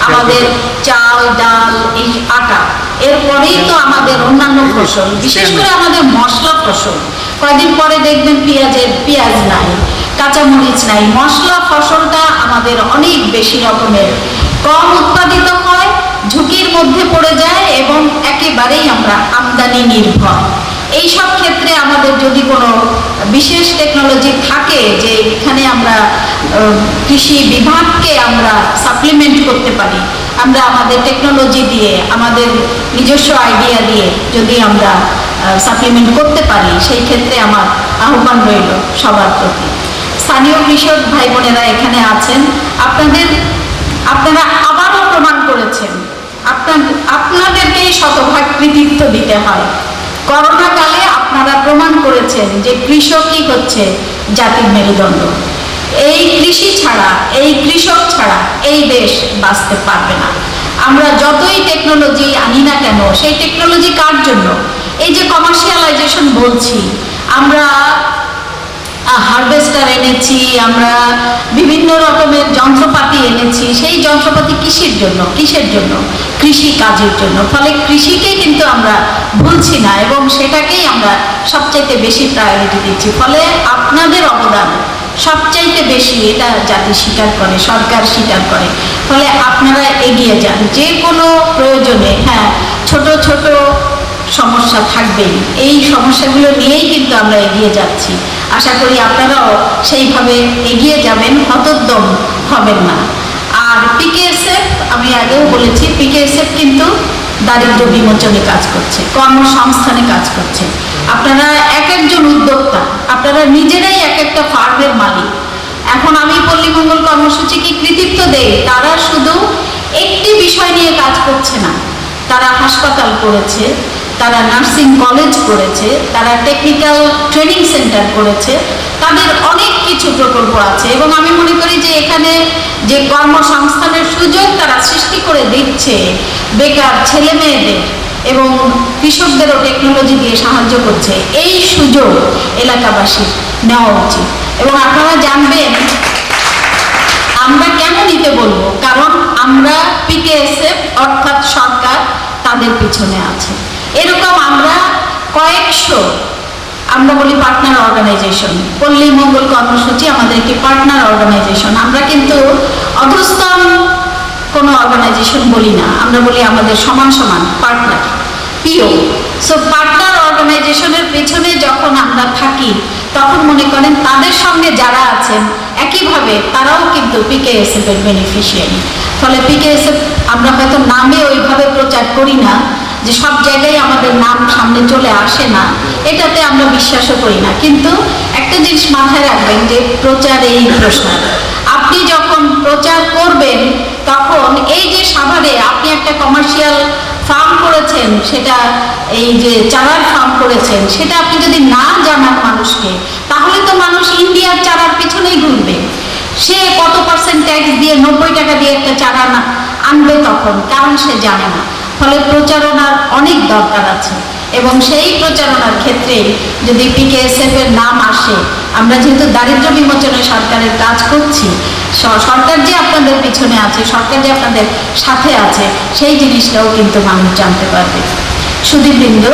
আমাদের চাল ডাল এই আটা, এরপরেই তো আমাদের অন্যান্য ফসল, বিশেষ করে আমাদের মশলা ফসল। কয়েকদিন পরে দেখবেন পেঁয়াজ নাই, কাঁচামরিচ নাই, মশলা ফসলটা আমাদের অনেক বেশি রকমের কম উৎপাদিত হয়, ঝুঁকির মধ্যে পড়ে যায় এবং একেবারেই আমরা আমদানি নির্ভর। এই সব ক্ষেত্রে আমাদের যদি কোনো বিশেষ টেকনোলজি থাকে যে এখানে আমরা কৃষি বিভাগকে আমরা সাপ্লিমেন্ট করতে পারি, আমরা আমাদের টেকনোলজি দিয়ে আমাদের নিজস্ব আইডিয়া দিয়ে যদি আমরা সাপ্লিমেন্ট করতে পারি, সেই ক্ষেত্রে আমার আহ্বান রইল সবার প্রতি। স্থানীয় কৃষক ভাই বোনেরা এখানে আছেন, আপনারা আবারও প্রমাণ করেছেন, আপনাদেরকেই শতভাগ কৃতিত্ব দিতে হয়। করোনা কালে আপনারা প্রমাণ করেছেন যে কৃষকই হচ্ছে জাতির মেরুদণ্ড। এই কৃষি ছাড়া, এই কৃষক ছাড়া এই দেশ বাঁচতে পারবে না। আমরা যতই টেকনোলজি আনি না কেন, সেই টেকনোলজি কার জন্য? এই যে কমার্শিয়ালাইজেশন বলছি, আমরা হারভেস্টার এনেছি, আমরা বিভিন্ন রকমের যন্ত্রপাতি এনেছি, সেই যন্ত্রপাতি কিসের জন্য? কৃষি কাজের জন্য। ফলে কৃষিকে কিন্তু আমরা ভুলছি না এবং সেটাকেই আমরা সবচাইতে বেশি প্রায়োরিটি দিচ্ছি। ফলে আপনাদের অবদান সবচাইতে বেশি, এটা জাতি স্বীকার করে, সরকার স্বীকার করে। ফলে আপনারা এগিয়ে যান যে কোনো প্রয়োজনে। হ্যাঁ, ছোট ছোট সমস্যা থাকবেই, এই সমস্যাগুলো নিয়েই কিন্তু আমরা এগিয়ে যাচ্ছি। আশা করি আপনারাও সেইভাবে এগিয়ে যাবেন, হতোদ্যম হবেন না। আর পিকেএসএফ, আমি আগেও বলেছি, পিকেএসএফ কিন্তু দারিদ্র্য বিমোচনে কাজ করছে, কর্মসংস্থানে কাজ করছে। আপনারা এক একজন উদ্যোক্তা, আপনারা নিজেরাই এক একটা ফার্মের মালিক। এখন আমি পল্লী মঙ্গল কর্মসূচিকে কৃতিত্ব দেই, তারা শুধু একটি বিষয় নিয়ে কাজ করছে না, তারা হাসপাতাল করেছে, তারা নার্সিং কলেজ করেছে, তারা টেকনিক্যাল ট্রেনিং সেন্টার করেছে, তাদের অনেক কিছু প্রকল্প আছে। এবং আমি মনে করি যে এখানে যে কর্মসংস্থানের সুযোগ তারা সৃষ্টি করে দিচ্ছে বেকার ছেলে মেয়েদের এবং কৃষকদেরও টেকনোলজি দিয়ে সাহায্য করছে, এই সুযোগ এলাকাবাসীর নেওয়া উচিত। এবং আপনারা জানবেন আমরা কেন নিতে বলবো, কারণ আমরা পিকেএসএফ অর্থাৎ সরকার তাদের পিছনে আছে। এরকম আমরা কয়েকশো, আমরা বলি পার্টনার অর্গানাইজেশন, পল্লী মঙ্গল কর্মসূচি আমাদের একটি পার্টনার অর্গানাইজেশন। আমরা কিন্তু অধস্তন কোনো অর্গানাইজেশন বলি না, আমরা বলি আমাদের সমান সমান পার্টনার, পিও। সো পার্টনার অর্গানাইজেশনের পেছনে যখন আমরা থাকি তখন মনে করেন তাদের সঙ্গে যারা আছেন একইভাবে তারাও কিন্তু পিকেএসএফ এর বেনিফিশিয়ারি। ফলে পিকেএসএফ আমরা হয়তো নামে ওইভাবে প্রচার করি না, যে সব জায়গায় আমাদের নাম সামনে চলে আসে না, এটাতে আমরা বিশ্বাসও করি না। কিন্তু একটা জিনিস মাথায় রাখবেন যে প্রচার এই প্রসার। আপনি যখন প্রচার করবেন তখন এই যে সাভারে আপনি একটা কমার্শিয়াল ফার্ম করেছেন, সেটা এই যে চারার ফার্ম করেছেন, সেটা আপনি যদি না জানান মানুষকে, তাহলে তো মানুষ ইন্ডিয়ার চারার পিছনেই ঘুরবে। সে কত % ট্যাক্স দিয়ে 90 টাকা দিয়ে একটা চারা আনবে তখন, কারণ সে জানে না। ফলে প্রচারণার অনেক দরকার আছে এবং সেই প্রচারণার ক্ষেত্রে যদি পিকেএসএফ এর নাম আসে, আমরা যেহেতু দারিদ্র্য বিমোচনে সরকারের কাজ করছি, সরকার যে আপনাদের পিছনে আছে, সরকার যে আপনাদের সাথে আছে, সেই জিনিসটাও কিন্তু মানুষ জানতে পারবে। সুধীবৃন্দ,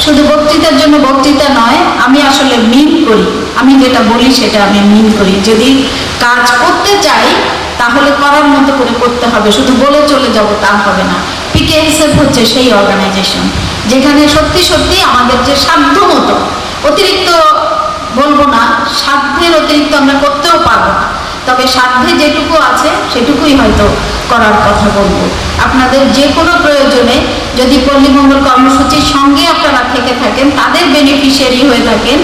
শুধু বক্তৃতার জন্য বক্তৃতা নয়, আমি আসলে মিন করি, আমি যেটা বলি সেটা আমি মিন করি। যদি কাজ করতে চাই তাহলে করার মতো করে করতে হবে, শুধু বলে চলে যাব তা হবে না। পিকেএসএফ হচ্ছে সেই অর্গানাইজেশন যেখানে সত্যি সত্যি আমাদের যে সাধ্য মতো, অতিরিক্ত বলবো না, সাধ্যের অতিরিক্ত আমরা করতেও পারবো না, তবে সাধ্যে যেটুকু আছে সেটুকুই হয়তো করার কথা বলবো। আপনাদের যে কোনো প্রয়োজনে যদি পল্লী মঙ্গল কর্মসূচির সঙ্গে আপনারা থেকে থাকেন, তাদের বেনিফিশিয়ারি হয়ে থাকেন,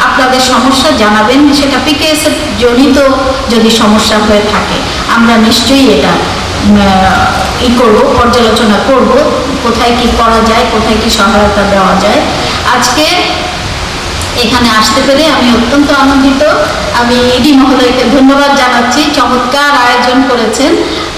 আপনাদের সমস্যা জানাবেন। সেটা পিকেএস জনিত যদি সমস্যা হয়ে থাকে আমরা নিশ্চয়ই এটা করব, পর্যালোচনা করব, কোথায় কি করা যায়, কোথায় কি সহায়তা দেওয়া যায়। আজকে এখানে আসতে পেরে আমি অত্যন্ত আনন্দিত। আমি ইডি মহোদয়কে ধন্যবাদ জানাচ্ছি, চমৎকার আয়োজন করেছেন।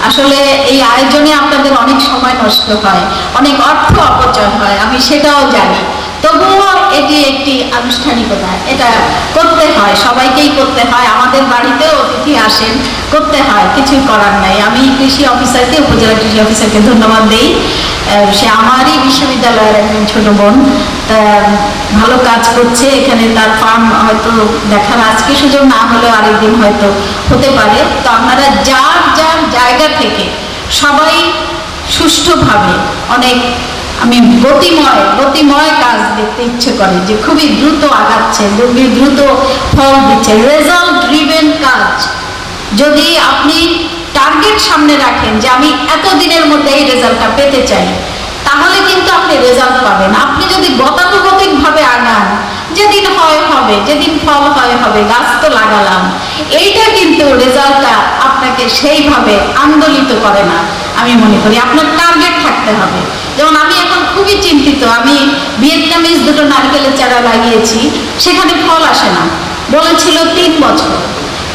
আসলে এই আয়োজনে আপনাদের অনেক সময় নষ্ট হয়, অনেক অর্থ অপচয় হয়, আমি সেটাও জানি। তবুও এটি একটি আনুষ্ঠানিকতা, এটা করতে হয়, সবাইকেই করতে হয়। আমাদের বাড়িতেও অতিথি আসেন, করতে হয়, কিছুই করার নাই। আমি কৃষি অফিসারকে, উপজেলা কৃষি অফিসারকে ধন্যবাদ দিই। সে আমারই বিশ্ববিদ্যালয়ের একজন ছোট বোন, তা ভালো কাজ করছে এখানে। তার ফার্ম হয়তো দেখার আজকে সুযোগ না হলেও আরেকদিন হয়তো হতে পারে। তো আপনারা যার যার জায়গা থেকে সবাই সুষ্ঠুভাবে, অনেক আমি গতিময় কাজ দেখতে ইচ্ছে করে, যে খুবই দ্রুত আগাচ্ছে, খুবই দ্রুত ফল দিচ্ছে, রেজাল্ট ড্রিভেন কাজ। যদি আপনি টার্গেট সামনে রাখেন যে আমি এত দিনের মধ্যে এই রেজাল্টটা পেতে চাই, তাহলে কিন্তু আপনি রেজাল্ট পাবেন। আপনি যদি গতানুগতিকভাবে আগান, যেদিন হয় হবে, যেদিন ফল হয় হবে, গাছ তো লাগালাম, এইটা কিন্তু রেজাল্টটা আপনাকে সেইভাবে আন্দোলিত করে না। আমি মনে করি আপনার টার্গেট থাকতে হবে। যেমন আমি এখন খুবই চিন্তিত, আমি ভিয়েতনামিজ দুটো নারকেলের চারা লাগিয়েছি, সেখানে ফল আসে না, বলেছিল 3 বছর।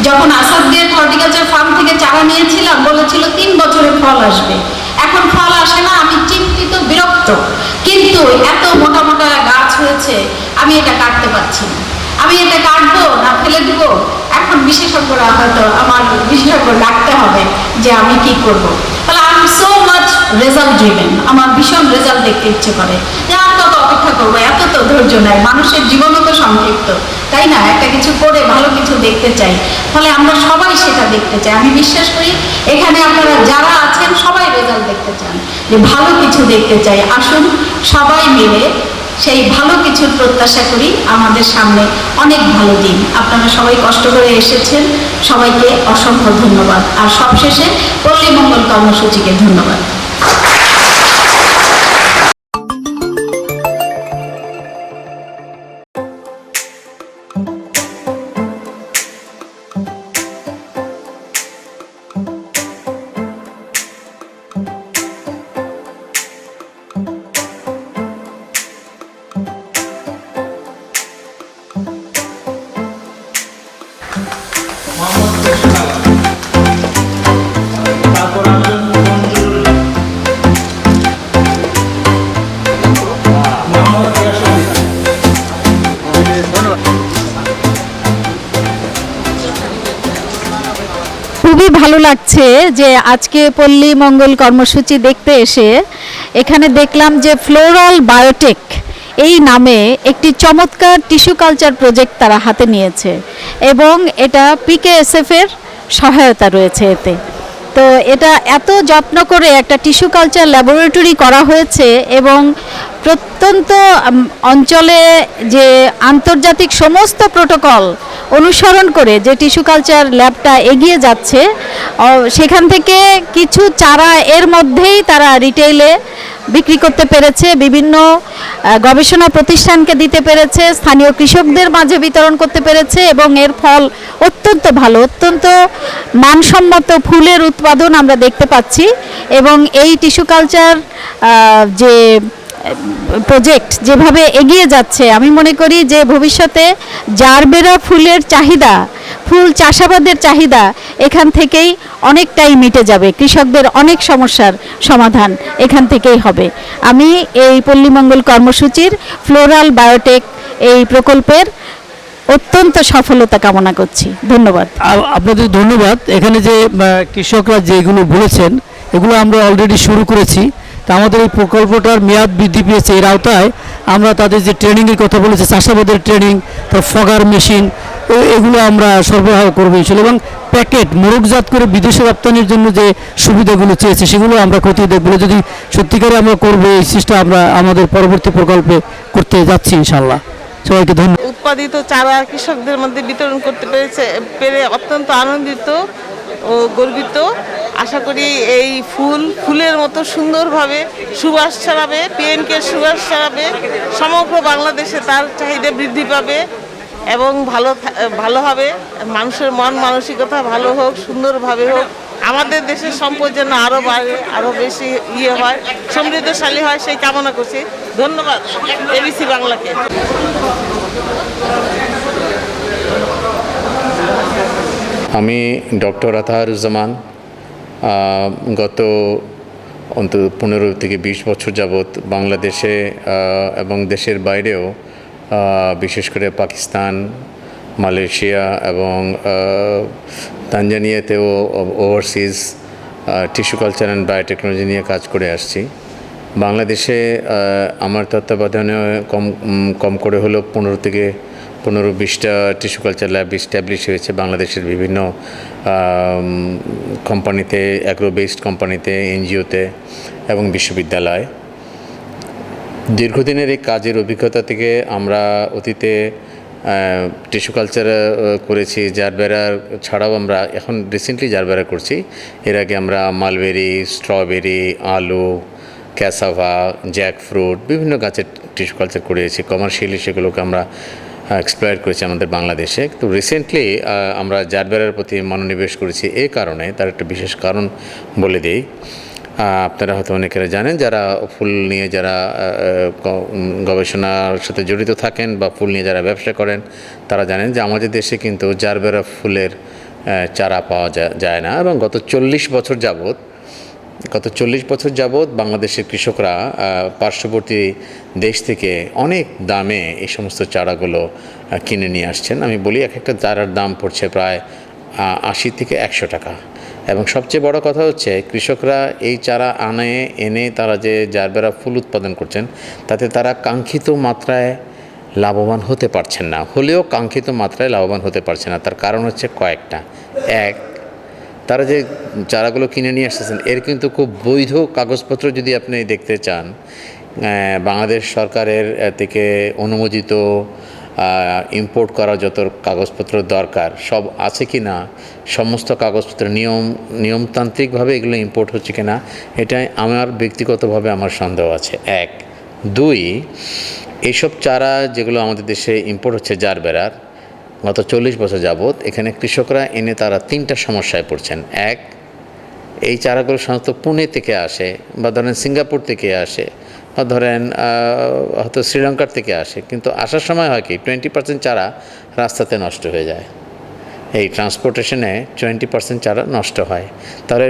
যখন আসাদদের হর্টিকালচার ফার্ম থেকে চারা নিয়েছিলাম, বলেছিল 3 বছরে ফল আসবে, এখন ফল আসে না। আমি চিন্তিত, বিরক্ত। কিন্তু এত মোটা মোটা গাছ হয়েছে, আমি এটা কাটতে পারছি না। আমি এটা কাটবো না ফেলে দিব, এখন বিশেষজ্ঞরা হয়তো আমার বিশেষজ্ঞ ডাকতে হবে যে আমি কি করব। তাহলে I am so much result driven, আমার ভীষণ রেজাল্ট দেখতে ইচ্ছে করে, যে আর কত অপেক্ষা করবো, এত তো ধৈর্য নাই, মানুষের জীবনও তো সংক্ষিপ্ত, তাই না? একটা কিছু করে ভালো কিছু দেখতে চাই, ফলে আমরা সবাই সেটা দেখতে চাই। আমি বিশ্বাস করি এখানে আপনারা যারা আছেন সবাই রেজাল্ট দেখতে চান, যে ভালো কিছু দেখতে চাই। আসুন সবাই মিলে সেই ভালো কিছুর প্রত্যাশা করি। আমাদের সামনে অনেক ভালো দিন, আপনারা সবাই কষ্ট করে এসেছেন, সবাইকে অসংখ্য ধন্যবাদ। আর সবশেষে পল্লী মঙ্গল কর্মসূচিকে ধন্যবাদ। খুবই ভালো লাগছে যে আজকে পল্লী মঙ্গল কর্মসূচি দেখতে এসে এখানে দেখলাম যে ফ্লোরাল বায়োটেক এই নামে একটি চমৎকার টিস্যু কালচার প্রজেক্ট তারা হাতে নিয়েছে এবং এটা পিকেএসএফ এর সহায়তা রয়েছে এতে। তো এটা এত যত্ন করে একটা টিস্যু কালচার ল্যাবরেটরি করা হয়েছে এবং প্রত্যন্ত অঞ্চলে যে আন্তর্জাতিক সমস্ত প্রোটোকল অনুসরণ করে যে টিস্যু কালচার ল্যাবটা এগিয়ে যাচ্ছে, সেখান থেকে কিছু চারা এর মধ্যেই তারা রিটেইলে বিক্রি করতে পেরেছে, বিভিন্ন গবেষণা প্রতিষ্ঠানকে দিতে পেরেছে, স্থানীয় কৃষকদের মাঝে বিতরণ করতে পেরেছে এবং এর ফল অত্যন্ত ভালো, অত্যন্ত মানসম্মত ফুলের উৎপাদন আমরা দেখতে পাচ্ছি। এবং এই টিস্যু কালচার যে প্রজেক্ট যেভাবে এগিয়ে যাচ্ছে, আমি মনে করি যে ভবিষ্যতে জারবেরা ফুলের চাহিদা, ফুল চাষাবাদের চাহিদা এখান থেকেই অনেকটাই মিটে যাবে, কৃষকদের অনেক সমস্যার সমাধান এখান থেকেই হবে। আমি এই পল্লী মঙ্গল কর্মসূচির ফ্লোরাল বায়োটেক এই প্রকল্পের অত্যন্ত সফলতা কামনা করছি। ধন্যবাদ। আপনাদের ধন্যবাদ। এখানে যে কৃষকরা যেগুলো বলেছেন এগুলো আমরা অলরেডি শুরু করেছি। তা আমাদের এই প্রকল্পটার মেয়াদ বৃদ্ধি পেয়েছে। এর আওতায় আমরা তাদের যে ট্রেনিংয়ের কথা বলেছে, চাষাবাদের ট্রেনিং, তার ফগার মেশিন, এগুলো আমরা সরবরাহ করবো ইনশাল্লাহ। এবং প্যাকেট মোড়কজাত করে বিদেশে রপ্তানির জন্য যে সুবিধাগুলো চেয়েছে সেগুলো আমরা খতিয়ে দেখবো। যদি সত্যিকারে আমরা করবো, এই চেষ্টা আমরা আমাদের পরবর্তী প্রকল্পে করতে যাচ্ছি ইনশাল্লাহ। সবাইকে ধন্যবাদ। উৎপাদিত চারা কৃষকদের মধ্যে বিতরণ করতে পেরে অত্যন্ত আনন্দিত ও গর্বিত। আশা করি এই ফুলের মতো সুন্দরভাবে সুবাস ছড়াবে, পিএনকে সুবাস ছড়াবে, সমগ্র বাংলাদেশে তার চাহিদা বৃদ্ধি পাবে এবং ভালো হবে। মানুষের মন মানসিকতা ভালো হোক, সুন্দরভাবে হোক, আমাদের দেশের সম্পদ যেন আরও বাড়ে, আরও বেশি হয়, সমৃদ্ধশালী হয়, সেই কামনা করছি। ধন্যবাদ এবিসি বাংলাকে। আমি ডক্টর আতাহারুজ্জামান গত অন্তত 15 থেকে 20 বছর যাবৎ বাংলাদেশে এবং দেশের বাইরেও বিশেষ করে পাকিস্তান, মালয়েশিয়া এবং তানজানিয়াতেও overseas tissue culture and biotechnology নিয়ে কাজ করে আসছি। বাংলাদেশে আমার তত্ত্বাবধানে কম করে হলো 15-20টা টিস্যু কালচার ল্যাব ইস্টাবলিশ হয়েছে বাংলাদেশের বিভিন্ন কোম্পানিতে, অ্যাগ্রো বেসড কোম্পানিতে, এনজিওতে এবং বিশ্ববিদ্যালয়। দীর্ঘদিনের এই কাজের অভিজ্ঞতা থেকে আমরা অতীতে টিস্যু কালচার করেছি, জারবেরা ছাড়াও আমরা এখন রিসেন্টলি জারবেরা করছি। এর আগে আমরা মালবেরি, স্ট্রবেরি, আলু, ক্যাসাভা, জ্যাকফ্রুট বিভিন্ন গাছের টিস্যু কালচার করেছি। কমার্শিয়ালি সেগুলোকে আমরা এক্সপ্লয়েট করেছি আমাদের বাংলাদেশে। তো রিসেন্টলি আমরা জারবেরার প্রতি মনোনিবেশ করেছি এই কারণে, তার একটা বিশেষ কারণ বলে দিই। আপনারা হয়তো অনেকেরা জানেন, যারা ফুল নিয়ে যারা গবেষণার সাথে জড়িত থাকেন বা ফুল নিয়ে যারা ব্যবসা করেন, তারা জানেন যে আমাদের দেশে কিন্তু জারবেরা ফুলের চারা পাওয়া যায় না। এবং গত 40 বছর যাবৎ বাংলাদেশের কৃষকরা পার্শ্ববর্তী দেশ থেকে অনেক দামে এই সমস্ত চারাগুলো কিনে নিয়ে আসছেন। আমি বলি, এক একটা চারার দাম পড়ছে প্রায় 80 থেকে 100 টাকা। এবং সবচেয়ে বড় কথা হচ্ছে, কৃষকরা এই চারা এনে তারা যে জারবেরা ফুল উৎপাদন করছেন, তাতে তারা কাঙ্ক্ষিত মাত্রায় লাভবান হতে পারছেন না। হলেও কাঙ্ক্ষিত মাত্রায় লাভবান হতে পারছে না। তার কারণ হচ্ছে কয়েকটা। এক, তারা যে চারাগুলো কিনে নিয়ে আসতেছেন, এর কিন্তু খুব বৈধ কাগজপত্র যদি আপনি দেখতে চান, বাংলাদেশ সরকারের থেকে অনুমোদিত ইম্পোর্ট করা যত কাগজপত্র দরকার সব আছে কি না, সমস্ত কাগজপত্র নিয়মতান্ত্রিকভাবে এগুলো ইম্পোর্ট হচ্ছে কি না, এটাই আমার ব্যক্তিগতভাবে আমার সন্দেহ আছে। এক। দুই, এইসব চারা যেগুলো আমাদের দেশে ইম্পোর্ট হচ্ছে জারবেরার, গত 40 বছর যাবৎ এখানে কৃষকরা এনে তারা 3টা সমস্যায় পড়ছেন। এক, এই চারাগুলো সাধারণত পুনে থেকে আসে, বা ধরেন সিঙ্গাপুর থেকে আসে, বা ধরেন হয়তো শ্রীলঙ্কার থেকে আসে, কিন্তু আসার সময় হয় কি 20% চারা রাস্তাতে নষ্ট হয়ে যায়। এই ট্রান্সপোর্টেশনে 20% চারা নষ্ট হয়। তাহলে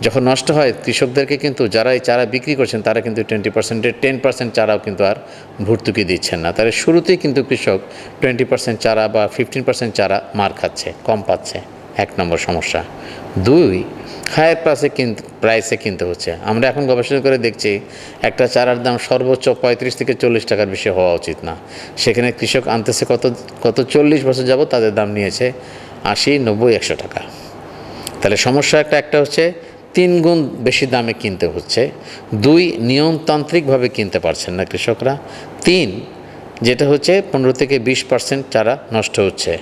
যখন নষ্ট হয়, কৃষকদেরকে কিন্তু যারা এই চারা বিক্রি করছেন তারা কিন্তু 20%-এর 10% চারাও কিন্তু আর ভর্তুকি দিচ্ছেন না। তাহলে শুরুতেই কিন্তু কৃষক 20% চারা বা 15% চারা মার খাচ্ছে, কম পাচ্ছে। 1 নম্বর সমস্যা। 2, হায়ার প্রাইসে কিনতে হচ্ছে। আমরা এখন গবেষণা করে দেখছি একটা চারার দাম সর্বোচ্চ 35 থেকে 40 টাকার বেশি হওয়া উচিত না। সেখানে কৃষক আনতেছে কত 40 বছর যাবত তাদের দাম নিয়েছে 80, 90, 100 টাকা। তাহলে সমস্যা একটা হচ্ছে 3 গুণ বেশি দামে কিনতে হচ্ছে। 2, নিয়মতান্ত্রিকভাবে কিনতে পারছেন না কৃষকরা। 3, যেটা হচ্ছে 15 থেকে 20% চারা নষ্ট হচ্ছে।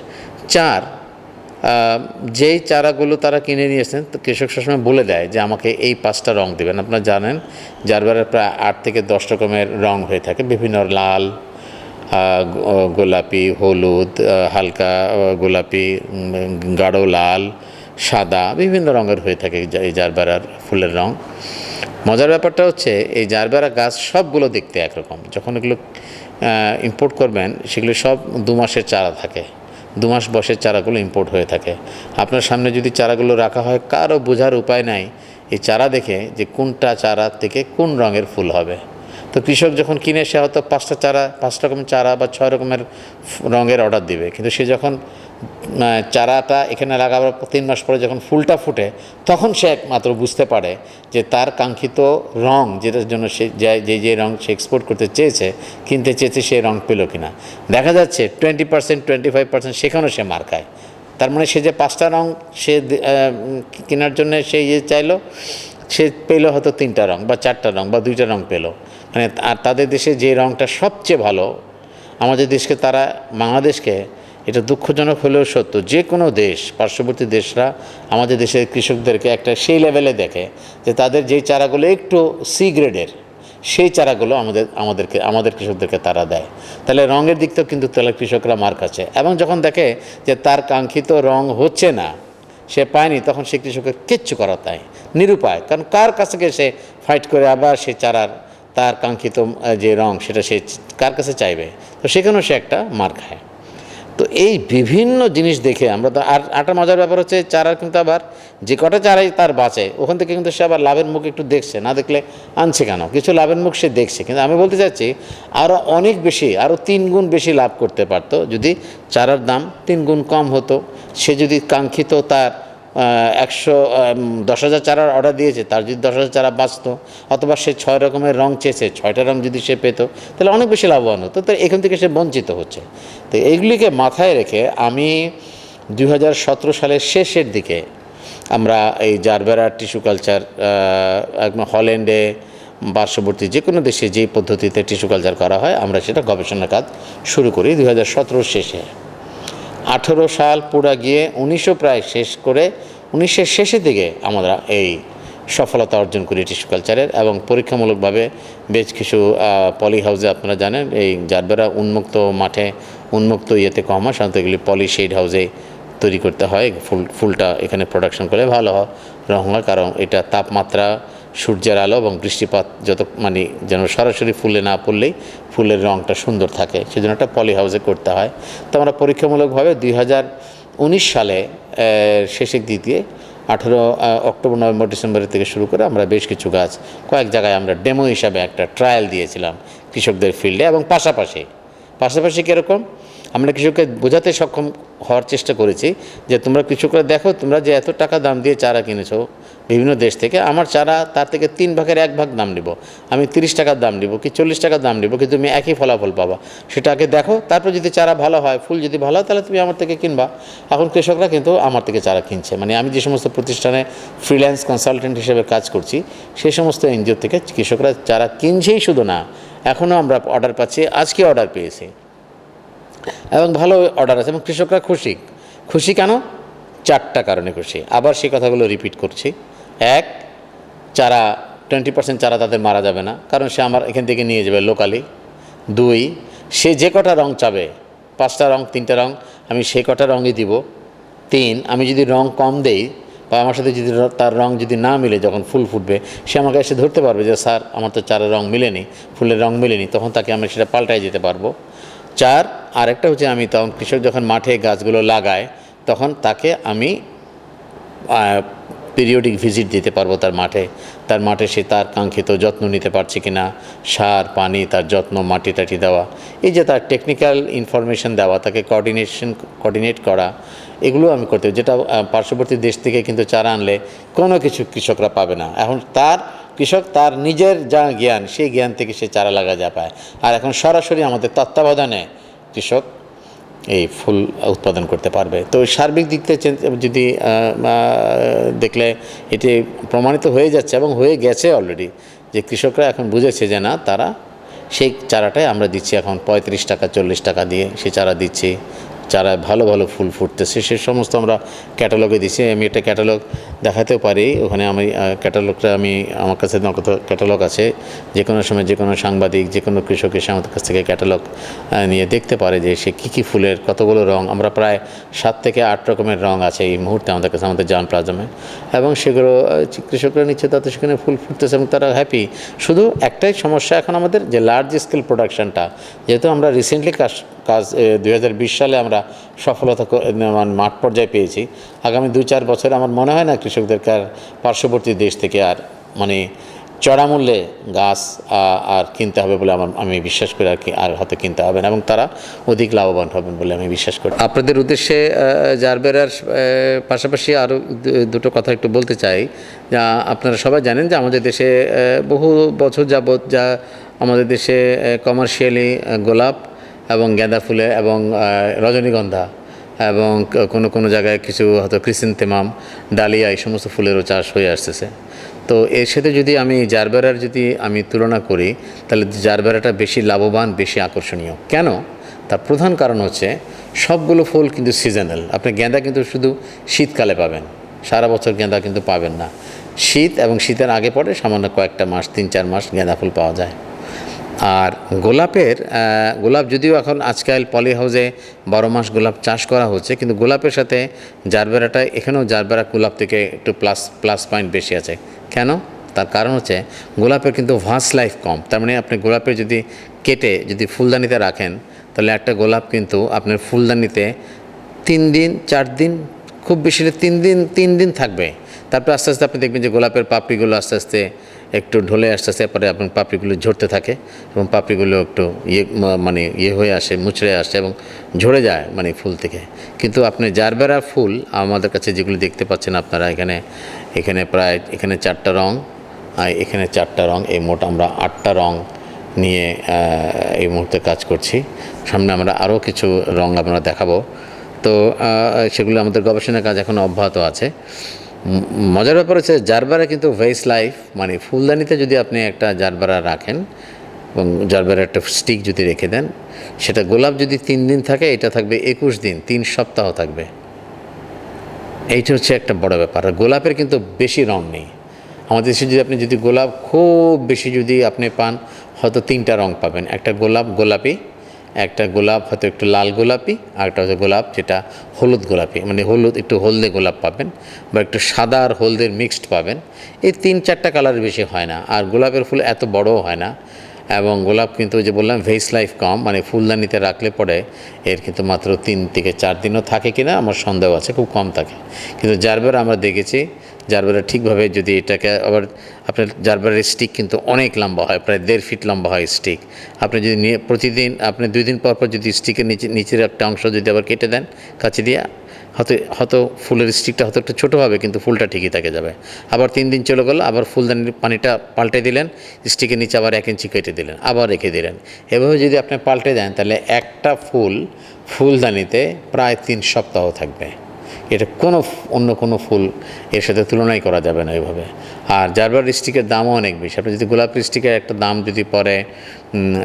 4, যেই চারাগুলো তারা কিনে নিয়েছেন, কৃষক সবসময় বলে দেয় যে আমাকে এই 5টা রং দেবেন। আপনারা জানেন জারবেরার প্রায় 8 থেকে 10 রকমের রং হয়ে থাকে, বিভিন্ন লাল, গোলাপি, হলুদ, হালকা গোলাপি, গাঢ় লাল, সাদা, বিভিন্ন রঙের হয়ে থাকে এই জারবেরার ফুলের রং। মজার ব্যাপারটা হচ্ছে এই জারবেরা গাছ সবগুলো দেখতে একরকম। যখন এগুলো ইম্পোর্ট করবেন, সেগুলো সব 2 মাসের চারা থাকে। 2 মাস বয়সের চারাগুলো ইম্পোর্ট হয়ে থাকে। আপনার সামনে যদি চারাগুলো রাখা হয়, কারও বোঝার উপায় নাই এই চারা দেখে যে কোনটা চারা থেকে কোন রঙের ফুল হবে। তো কৃষক যখন কিনে, সে হয়তো 5 রকমের চারা বা 6 রকমের রঙের অর্ডার দিবে, কিন্তু সে যখন চারাটা এখানে লাগাবার 3 মাস পরে যখন ফুলটা ফুটে, তখন সে একমাত্র বুঝতে পারে যে তার কাঙ্ক্ষিত রং, যেটার জন্য সে যে রং সে এক্সপোর্ট করতে চেয়েছে, কিনতে চেয়েছে, সেই রং পেল কিনা। দেখা যাচ্ছে 20%, 25% সেখানেও সে মার খায়। তার মানে সে যে 5টা রং সে কেনার জন্য সে চাইলো, সে পেলো হয়তো 3টা রং বা 4টা রং বা 2টা রং পেলো। মানে আর তাদের দেশে যে রংটা সবচেয়ে ভালো, আমাদের দেশকে তারা, বাংলাদেশকে, এটা দুঃখজনক হলেও সত্য, যে কোনো দেশ, পার্শ্ববর্তী দেশরা আমাদের দেশের কৃষকদেরকে একটা সেই লেভেলে দেখে যে তাদের যেই চারাগুলো একটু সি গ্রেডের, সেই চারাগুলো আমাদের কৃষকদেরকে তারা দেয়। তাহলে রঙের দিক থেকেও কিন্তু তাহলে কৃষকরা মার খাচ্ছে, এবং যখন দেখে যে তার কাঙ্ক্ষিত রং হচ্ছে না, সে পায়নি, তখন সে কৃষকের কিচ্ছু করার তাই নিরুপায়। কারণ কার কাছে গিয়ে সে ফাইট করে আবার সে চারার তার কাঙ্ক্ষিত যে রং সেটা সে কার কাছে চাইবে? তো সেখানেও সে একটা মার খায়। তো এই বিভিন্ন জিনিস দেখে আমরা তো, আর একটা মজার ব্যাপার হচ্ছে চারার কিন্তু আবার যে কটা চারাই তার বাঁচে, ওখান থেকে কিন্তু সে আবার লাভের মুখ একটু দেখছে, না দেখলে আনছে কেন, কিছু লাভের মুখ সে দেখছে। কিন্তু আমি বলতে চাচ্ছি আরও অনেক বেশি, আরও 3 গুণ বেশি লাভ করতে পারতো যদি চারার দাম 3 গুণ কম হতো। সে যদি কাঙ্ক্ষিত তার 10,000 চারার অর্ডার দিয়েছে, তার যদি 10,000 চারা বাঁচতো, অথবা সে 6 রকমের রং চেয়েছে, 6টা রং যদি সে পেত, তাহলে অনেক বেশি লাভবান হতো। তো এখান থেকে সে বঞ্চিত হচ্ছে। তো এইগুলিকে মাথায় রেখে আমি 2017 সালের শেষের দিকে আমরা এই জারবেরা টিস্যু কালচার, একদম হল্যান্ডে পার্শ্ববর্তী যে কোনো দেশে যেই পদ্ধতিতে টিস্যু কালচার করা হয়, আমরা সেটা গবেষণা কাজ শুরু করি 2017 শেষে। 18 সাল পুরা গিয়ে 1900 প্রায় শেষ করে 1900 শেষের দিকে আমরা এই সফলতা অর্জন করি টিস্যু কালচারের, এবং পরীক্ষামূলকভাবে বেশ কিছু পলি হাউসে, আপনারা জানেন এই জারবেরা উন্মুক্ত মাঠে, উন্মুক্ত ইয়েতে কম হয়, সাধারণত এগুলি পলি শেড হাউসে তৈরি করতে হয়। ফুলটা এখানে প্রোডাকশন করলে ভালো রং হয়, কারণ এটা তাপমাত্রা, সূর্যের আলো এবং বৃষ্টিপাত মানে যেন সরাসরি ফুলে না পড়লেই ফুলের রঙটা সুন্দর থাকে, সেজন্য একটা পলি হাউসে করতে হয়। তো আমরা পরীক্ষামূলকভাবে 2019 সালে শেষের দিক দিয়ে 18 অক্টোবর, নভেম্বর, ডিসেম্বরের থেকে শুরু করে আমরা বেশ কিছু গাছ কয়েক জায়গায় আমরা ডেমো হিসাবে একটা ট্রায়াল দিয়েছিলাম কৃষকদের ফিল্ডে। এবং পাশাপাশি কীরকম আমরা কৃষককে বোঝাতে সক্ষম হওয়ার চেষ্টা করেছি যে তোমরা কৃষকরা দেখো, তোমরা যে এত টাকা দাম দিয়ে চারা কিনেছো বিভিন্ন দেশ থেকে, আমার চারা তার থেকে 3 ভাগের 1 ভাগ দাম নিব, আমি 30 টাকার দাম নিব কি 40 টাকার দাম নিব, কিন্তু তুমি একই ফলাফল পাবা। সেটাকে দেখো, তারপর যদি চারা ভালো হয়, ফুল যদি ভালো হয়, তাহলে তুমি আমার থেকে কিনবা। এখন কৃষকরা কিন্তু আমার থেকে চারা কিনছে। মানে আমি যে সমস্ত প্রতিষ্ঠানে ফ্রিল্যান্স কনসালটেন্ট হিসেবে কাজ করছি, সেই সমস্ত এনজিও থেকে কৃষকরা চারা কিনছেই শুধু না, এখনও আমরা অর্ডার পাচ্ছি, আজকে অর্ডার পেয়েছি এবং ভালো অর্ডার আছে, এবং কৃষকরা খুশি কেন? 4টা কারণে খুশি। আবার সেই কথাগুলো রিপিট করছি। 1, চারা 20% চারা তাদের মারা যাবে না, কারণ সে আমার এখান থেকে নিয়ে যাবে লোকালি। 2, সে যে কটা রং চাবে, 5টা রং, 3টা রং, আমি সেই কটা রঙই দিব। 3, আমি যদি রং কম দেই বা আমার সাথে যদি তার রং যদি না মিলে, যখন ফুল ফুটবে সে আমাকে এসে ধরতে পারবে যে স্যার আমার তো চারার রং মিলেনি, ফুলের রং মিলেনি, তখন তাকে আমি সেটা পাল্টাই দিতে পারবো। 4, আরেকটা হচ্ছে আমি তখন কৃষক যখন মাঠে গাছগুলো লাগায়, তখন তাকে আমি পিরিয়ডিক ভিজিট দিতে পারবো তার মাঠে সে তার কাঙ্ক্ষিত যত্ন নিতে পারছে কিনা, সার, পানি, তার যত্ন, মাটি টাটি দেওয়া, এই যে তার টেকনিক্যাল ইনফরমেশন দেওয়া, তাকে কোঅর্ডিনেট করা, এগুলো আমি করতে, যেটা পার্শ্ববর্তী দেশ থেকে কিন্তু চারা আনলে কোনো কিছু কৃষকরা পাবে না। এখন কৃষক তার নিজের যা জ্ঞান, সেই জ্ঞান থেকে সে চারা লাগা যা পায়। আর এখন সরাসরি আমাদের তত্ত্বাবধানে কৃষক এই ফুল উৎপাদন করতে পারবে। তো সার্বিক দিক থেকে যদি দেখলে এটি প্রমাণিত হয়ে যাচ্ছে এবং হয়ে গেছে অলরেডি, যে কৃষকরা এখন বুঝেছে যে না, তারা সেই চারাটাই আমরা দিচ্ছি এখন 35 টাকা 40 টাকা দিয়ে সে চারা দিচ্ছি। চারা ভালো ফুল ফুটতেছে, সে সমস্ত আমরা ক্যাটালগে দিচ্ছি। আমি একটা ক্যাটালগ দেখাতেও পারি, ওখানে আমি ক্যাটালগটা আমার কাছে নগদ ক্যাটালগ আছে। যে কোনো সময় যে কোনো সাংবাদিক, যে কোনো কৃষক এসে আমাদের কাছ থেকে ক্যাটালগ নিয়ে দেখতে পারে যে সে কী ফুলের কতগুলো রং। আমরা প্রায় 7 থেকে 8 রকমের রং আছে এই মুহূর্তে আমাদের কাছে, আমাদের জান প্লাজমে, এবং সেগুলো কৃষকরা নিচ্ছে, তাতে সেখানে ফুল ফুটতেছে এবং তারা হ্যাপি। শুধু একটাই সমস্যা এখন আমাদের, যে লার্জ স্কেল প্রোডাকশানটা, যেহেতু আমরা রিসেন্টলি কাজ 2020 সালে আমরা সফলতা মাঠ পর্যায়ে পেয়েছি। আগামী 2-4 বছর আমার মনে হয় না কৃষকদেরকে আর পার্শ্ববর্তী দেশ থেকে আর মানে চড়া মূল্যে গাছ আর কিনতে হবে বলে আমি বিশ্বাস করি। আর হয়তো কিনতে হবে না, এবং তারা অধিক লাভবান হবেন বলে আমি বিশ্বাস করি। আপনাদের উদ্দেশ্যে জারবেরার পাশাপাশি আরও দুটো কথা একটু বলতে চাই। যা আপনারা সবাই জানেন যে আমাদের দেশে বহু বছর যাবৎ যা আমাদের দেশে কমার্শিয়ালি গোলাপ এবং গাঁদা ফুলে এবং রজনীগন্ধা এবং কোনো জায়গায় কিছু হয়তো ক্রিসেন্থেমাম, ডালিয়া, এই সমস্ত ফুলেরও চাষ হয়ে আসতেছে। তো এর সাথে যদি আমি জারবেরার তুলনা করি, তাহলে জারবেরাটা বেশি লাভবান, বেশি আকর্ষণীয়। কেন? তার প্রধান কারণ হচ্ছে সবগুলো ফুল কিন্তু সিজনাল। আপনি গেঁদা কিন্তু শুধু শীতকালে পাবেন, সারা বছর গেঁদা কিন্তু পাবেন না। শীত এবং শীতের আগে পরে সামান্য কয়েকটা মাস, 3-4 মাস গেঁদা ফুল পাওয়া যায়। আর গোলাপ যদিও এখন আজকাল পলি হাউসে 12 মাস গোলাপ চাষ করা হচ্ছে, কিন্তু গোলাপের সাথে জারবেরাটা, এখানেও জারবেরা গোলাপ থেকে একটু প্লাস পয়েন্ট বেশি আছে। কেন? তার কারণ হচ্ছে গোলাপের কিন্তু ভাস লাইফ কম। তার মানে আপনি গোলাপের যদি কেটে যদি ফুলদানিতে রাখেন, তাহলে একটা গোলাপ কিন্তু আপনার ফুলদানিতে 3 দিন 4 দিন, খুব বেশি 3 দিন থাকবে। তারপর আস্তে আস্তে আপনি দেখবেন যে গোলাপের পাপড়িগুলো আস্তে আস্তে একটু ঢলে আস্তে পরে আপনার পাপড়িগুলো ঝরতে থাকে এবং পাপড়িগুলো একটু ইয়ে হয়ে আসে, মুচড়ে আসে এবং ঝরে যায় ফুল থেকে। কিন্তু আপনি জারবেরা ফুল আমাদের কাছে যেগুলো দেখতে পাচ্ছেন আপনারা, এখানে প্রায় 4টা রং, আর এখানে 4টা রং, এই মোট আমরা 8টা রং নিয়ে এই মুহূর্তে কাজ করছি। সামনে আমরা আরও কিছু রং আমরা দেখাবো। তো সেগুলো আমাদের গবেষণা কাজ এখন অব্যাহত আছে। মজার ব্যাপার হচ্ছে জারবেরা কিন্তু ভেস লাইফ, ফুলদানিতে যদি আপনি একটা জারবেরা রাখেন এবং জারবেরা একটা স্টিক যদি রেখে দেন, সেটা গোলাপ যদি 3 দিন থাকে, এটা থাকবে 21 দিন, 3 সপ্তাহ থাকবে। এইটা হচ্ছে একটা বড় ব্যাপার। গোলাপের কিন্তু বেশি রং নেই আমাদের দেশে। যদি গোলাপ খুব বেশি যদি আপনি পান, হয়তো 3টা রং পাবেন। একটা গোলাপি, একটা গোলাপ হয়তো একটু লাল গোলাপি, আর একটা হচ্ছে গোলাপ যেটা হলুদ গোলাপি, হলুদ একটু হলদে গোলাপ পাবেন, বা একটু সাদা আর হলদের মিক্সড পাবেন। এই 3-4টা কালারের বেশি হয় না। আর গোলাপের ফুল এত বড়ও হয় না, এবং গোলাপ কিন্তু যে বললাম ভেস লাইফ কম, ফুলদানিতে রাখলে পরে এর কিন্তু মাত্র 3 থেকে 4 দিনও থাকে কিনা আমার সন্দেহ আছে, খুব কম থাকে। কিন্তু জারবেরা আমরা দেখেছি, জারবেরা ঠিকভাবে যদি এটাকে আবার আপনার জারবেরার স্টিক কিন্তু অনেক লম্বা হয়, প্রায় 1.5 ফিট লম্বা হয় স্টিক। আপনি যদি প্রতিদিন আপনি 2 দিন পর যদি স্টিকের নিচের একটা অংশ যদি আবার কেটে দেন কাঁচি দিয়ে, হয়তো ফুলের স্টিকটা হয়তো একটু ছোটো হবে, কিন্তু ফুলটা ঠিকই থেকে যাবে। আবার 3 দিন চলে গেল, আবার ফুলদানির পানিটা পাল্টে দিলেন, স্টিকের নিচে আবার 1 ইঞ্চি কেটে দিলেন, আবার রেখে দিলেন। এভাবে যদি আপনি পাল্টে দেন, তাহলে একটা ফুলদানিতে প্রায় 3 সপ্তাহ থাকবে। এটা অন্য কোনো ফুল এর সাথে তুলনাই করা যাবে না এইভাবে। আর জারবেরা স্টিকের দামও অনেক বেশি। আপনি যদি গোলাপ স্টিকের একটা দাম যদি পড়ে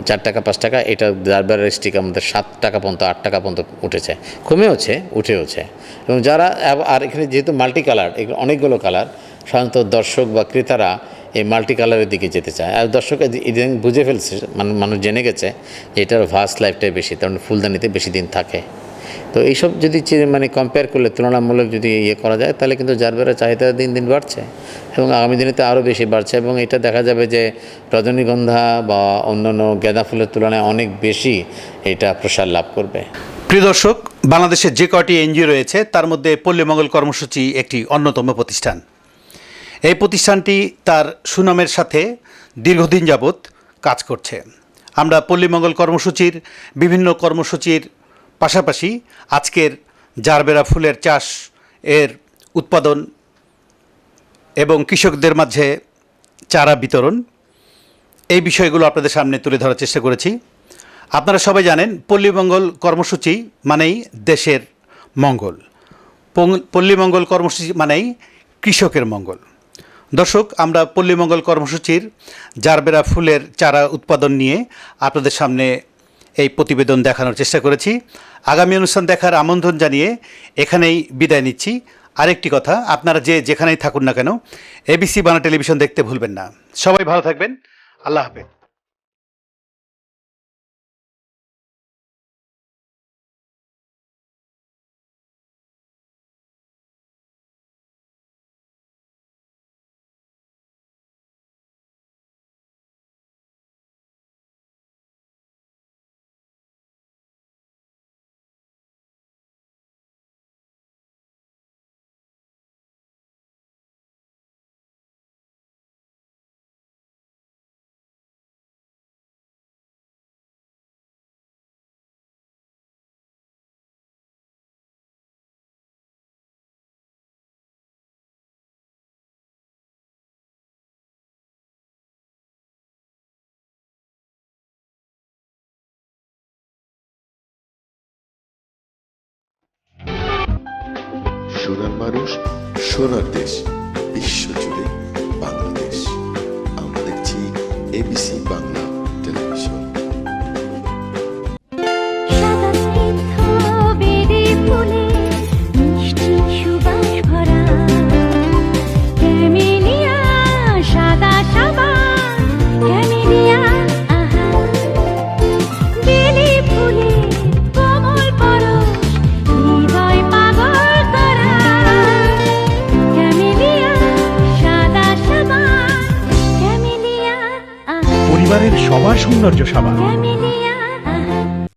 4 টাকা 5 টাকা, এটা জারবেরা স্টিক আমাদের 7 টাকা পর্যন্ত 8 টাকা পর্যন্ত উঠেওছে। এবং যারা আর এখানে যেহেতু মাল্টি কালার, এগুলো অনেকগুলো কালার, সাধারণত দর্শক বা ক্রেতারা এই মাল্টি কালারের দিকে যেতে চায়। আর দর্শক ইদানিং বুঝে ফেলছে, মানুষ জেনে গেছে যে এটার ভাস লাইফটাই বেশি, কারণ ফুলদানিতে বেশি দিন থাকে। তো এইসব যদি কম্পেয়ার করলে, তুলনামূলক যদি করা যায়, তাহলে কিন্তু জারবেরার চাহিদা দিন দিন বাড়ছে এবং আগামী দিনে তো আরও বেশি বাড়ছে। এবং এটা দেখা যাবে যে রজনীগন্ধা বা অন্যান্য গাঁদা ফুলের তুলনায় অনেক বেশি এটা প্রসার লাভ করবে। প্রিয় দর্শক, বাংলাদেশের যে কয়টি এনজিও রয়েছে তার মধ্যে পল্লী মঙ্গল কর্মসূচি একটি অন্যতম প্রতিষ্ঠান। এই প্রতিষ্ঠানটি তার সুনামের সাথে দীর্ঘদিন যাবৎ কাজ করছে। আমরা পল্লী মঙ্গল কর্মসূচির বিভিন্ন কর্মসূচির পাশাপাশি আজকের জারবেরা ফুলের চাষ, এর উৎপাদন এবং কৃষকদের মাঝে চারা বিতরণ, এই বিষয়গুলো আপনাদের সামনে তুলে ধরার চেষ্টা করেছি। আপনারা সবাই জানেন, পল্লী মঙ্গল কর্মসূচি মানেই দেশের মঙ্গল, পল্লী মঙ্গল কর্মসূচি মানেই কৃষকের মঙ্গল। দর্শক, আমরা পল্লী মঙ্গল কর্মসূচির জারবেরা ফুলের চারা উৎপাদন নিয়ে আপনাদের সামনে এই প্রতিবেদন দেখানোর চেষ্টা করেছি। আগামী অনুষ্ঠান দেখার আমন্ত্রণ জানিয়ে এখানেই বিদায় নিচ্ছি। আরেকটি কথা, আপনারা যেখানেই থাকুন না কেন, এবিসি বাংলা টেলিভিশন দেখতে ভুলবেন না। সবাই ভালো থাকবেন। আল্লাহ হাফেজ। সোনার মানুষ, সোনার দেশ, বিশ্বজুড়ে বাংলাদেশ। আমরা দেখছি এবিসি বাংলা টেলিভিশন। পরিবারের সবার সৌন্দর্য সাবান।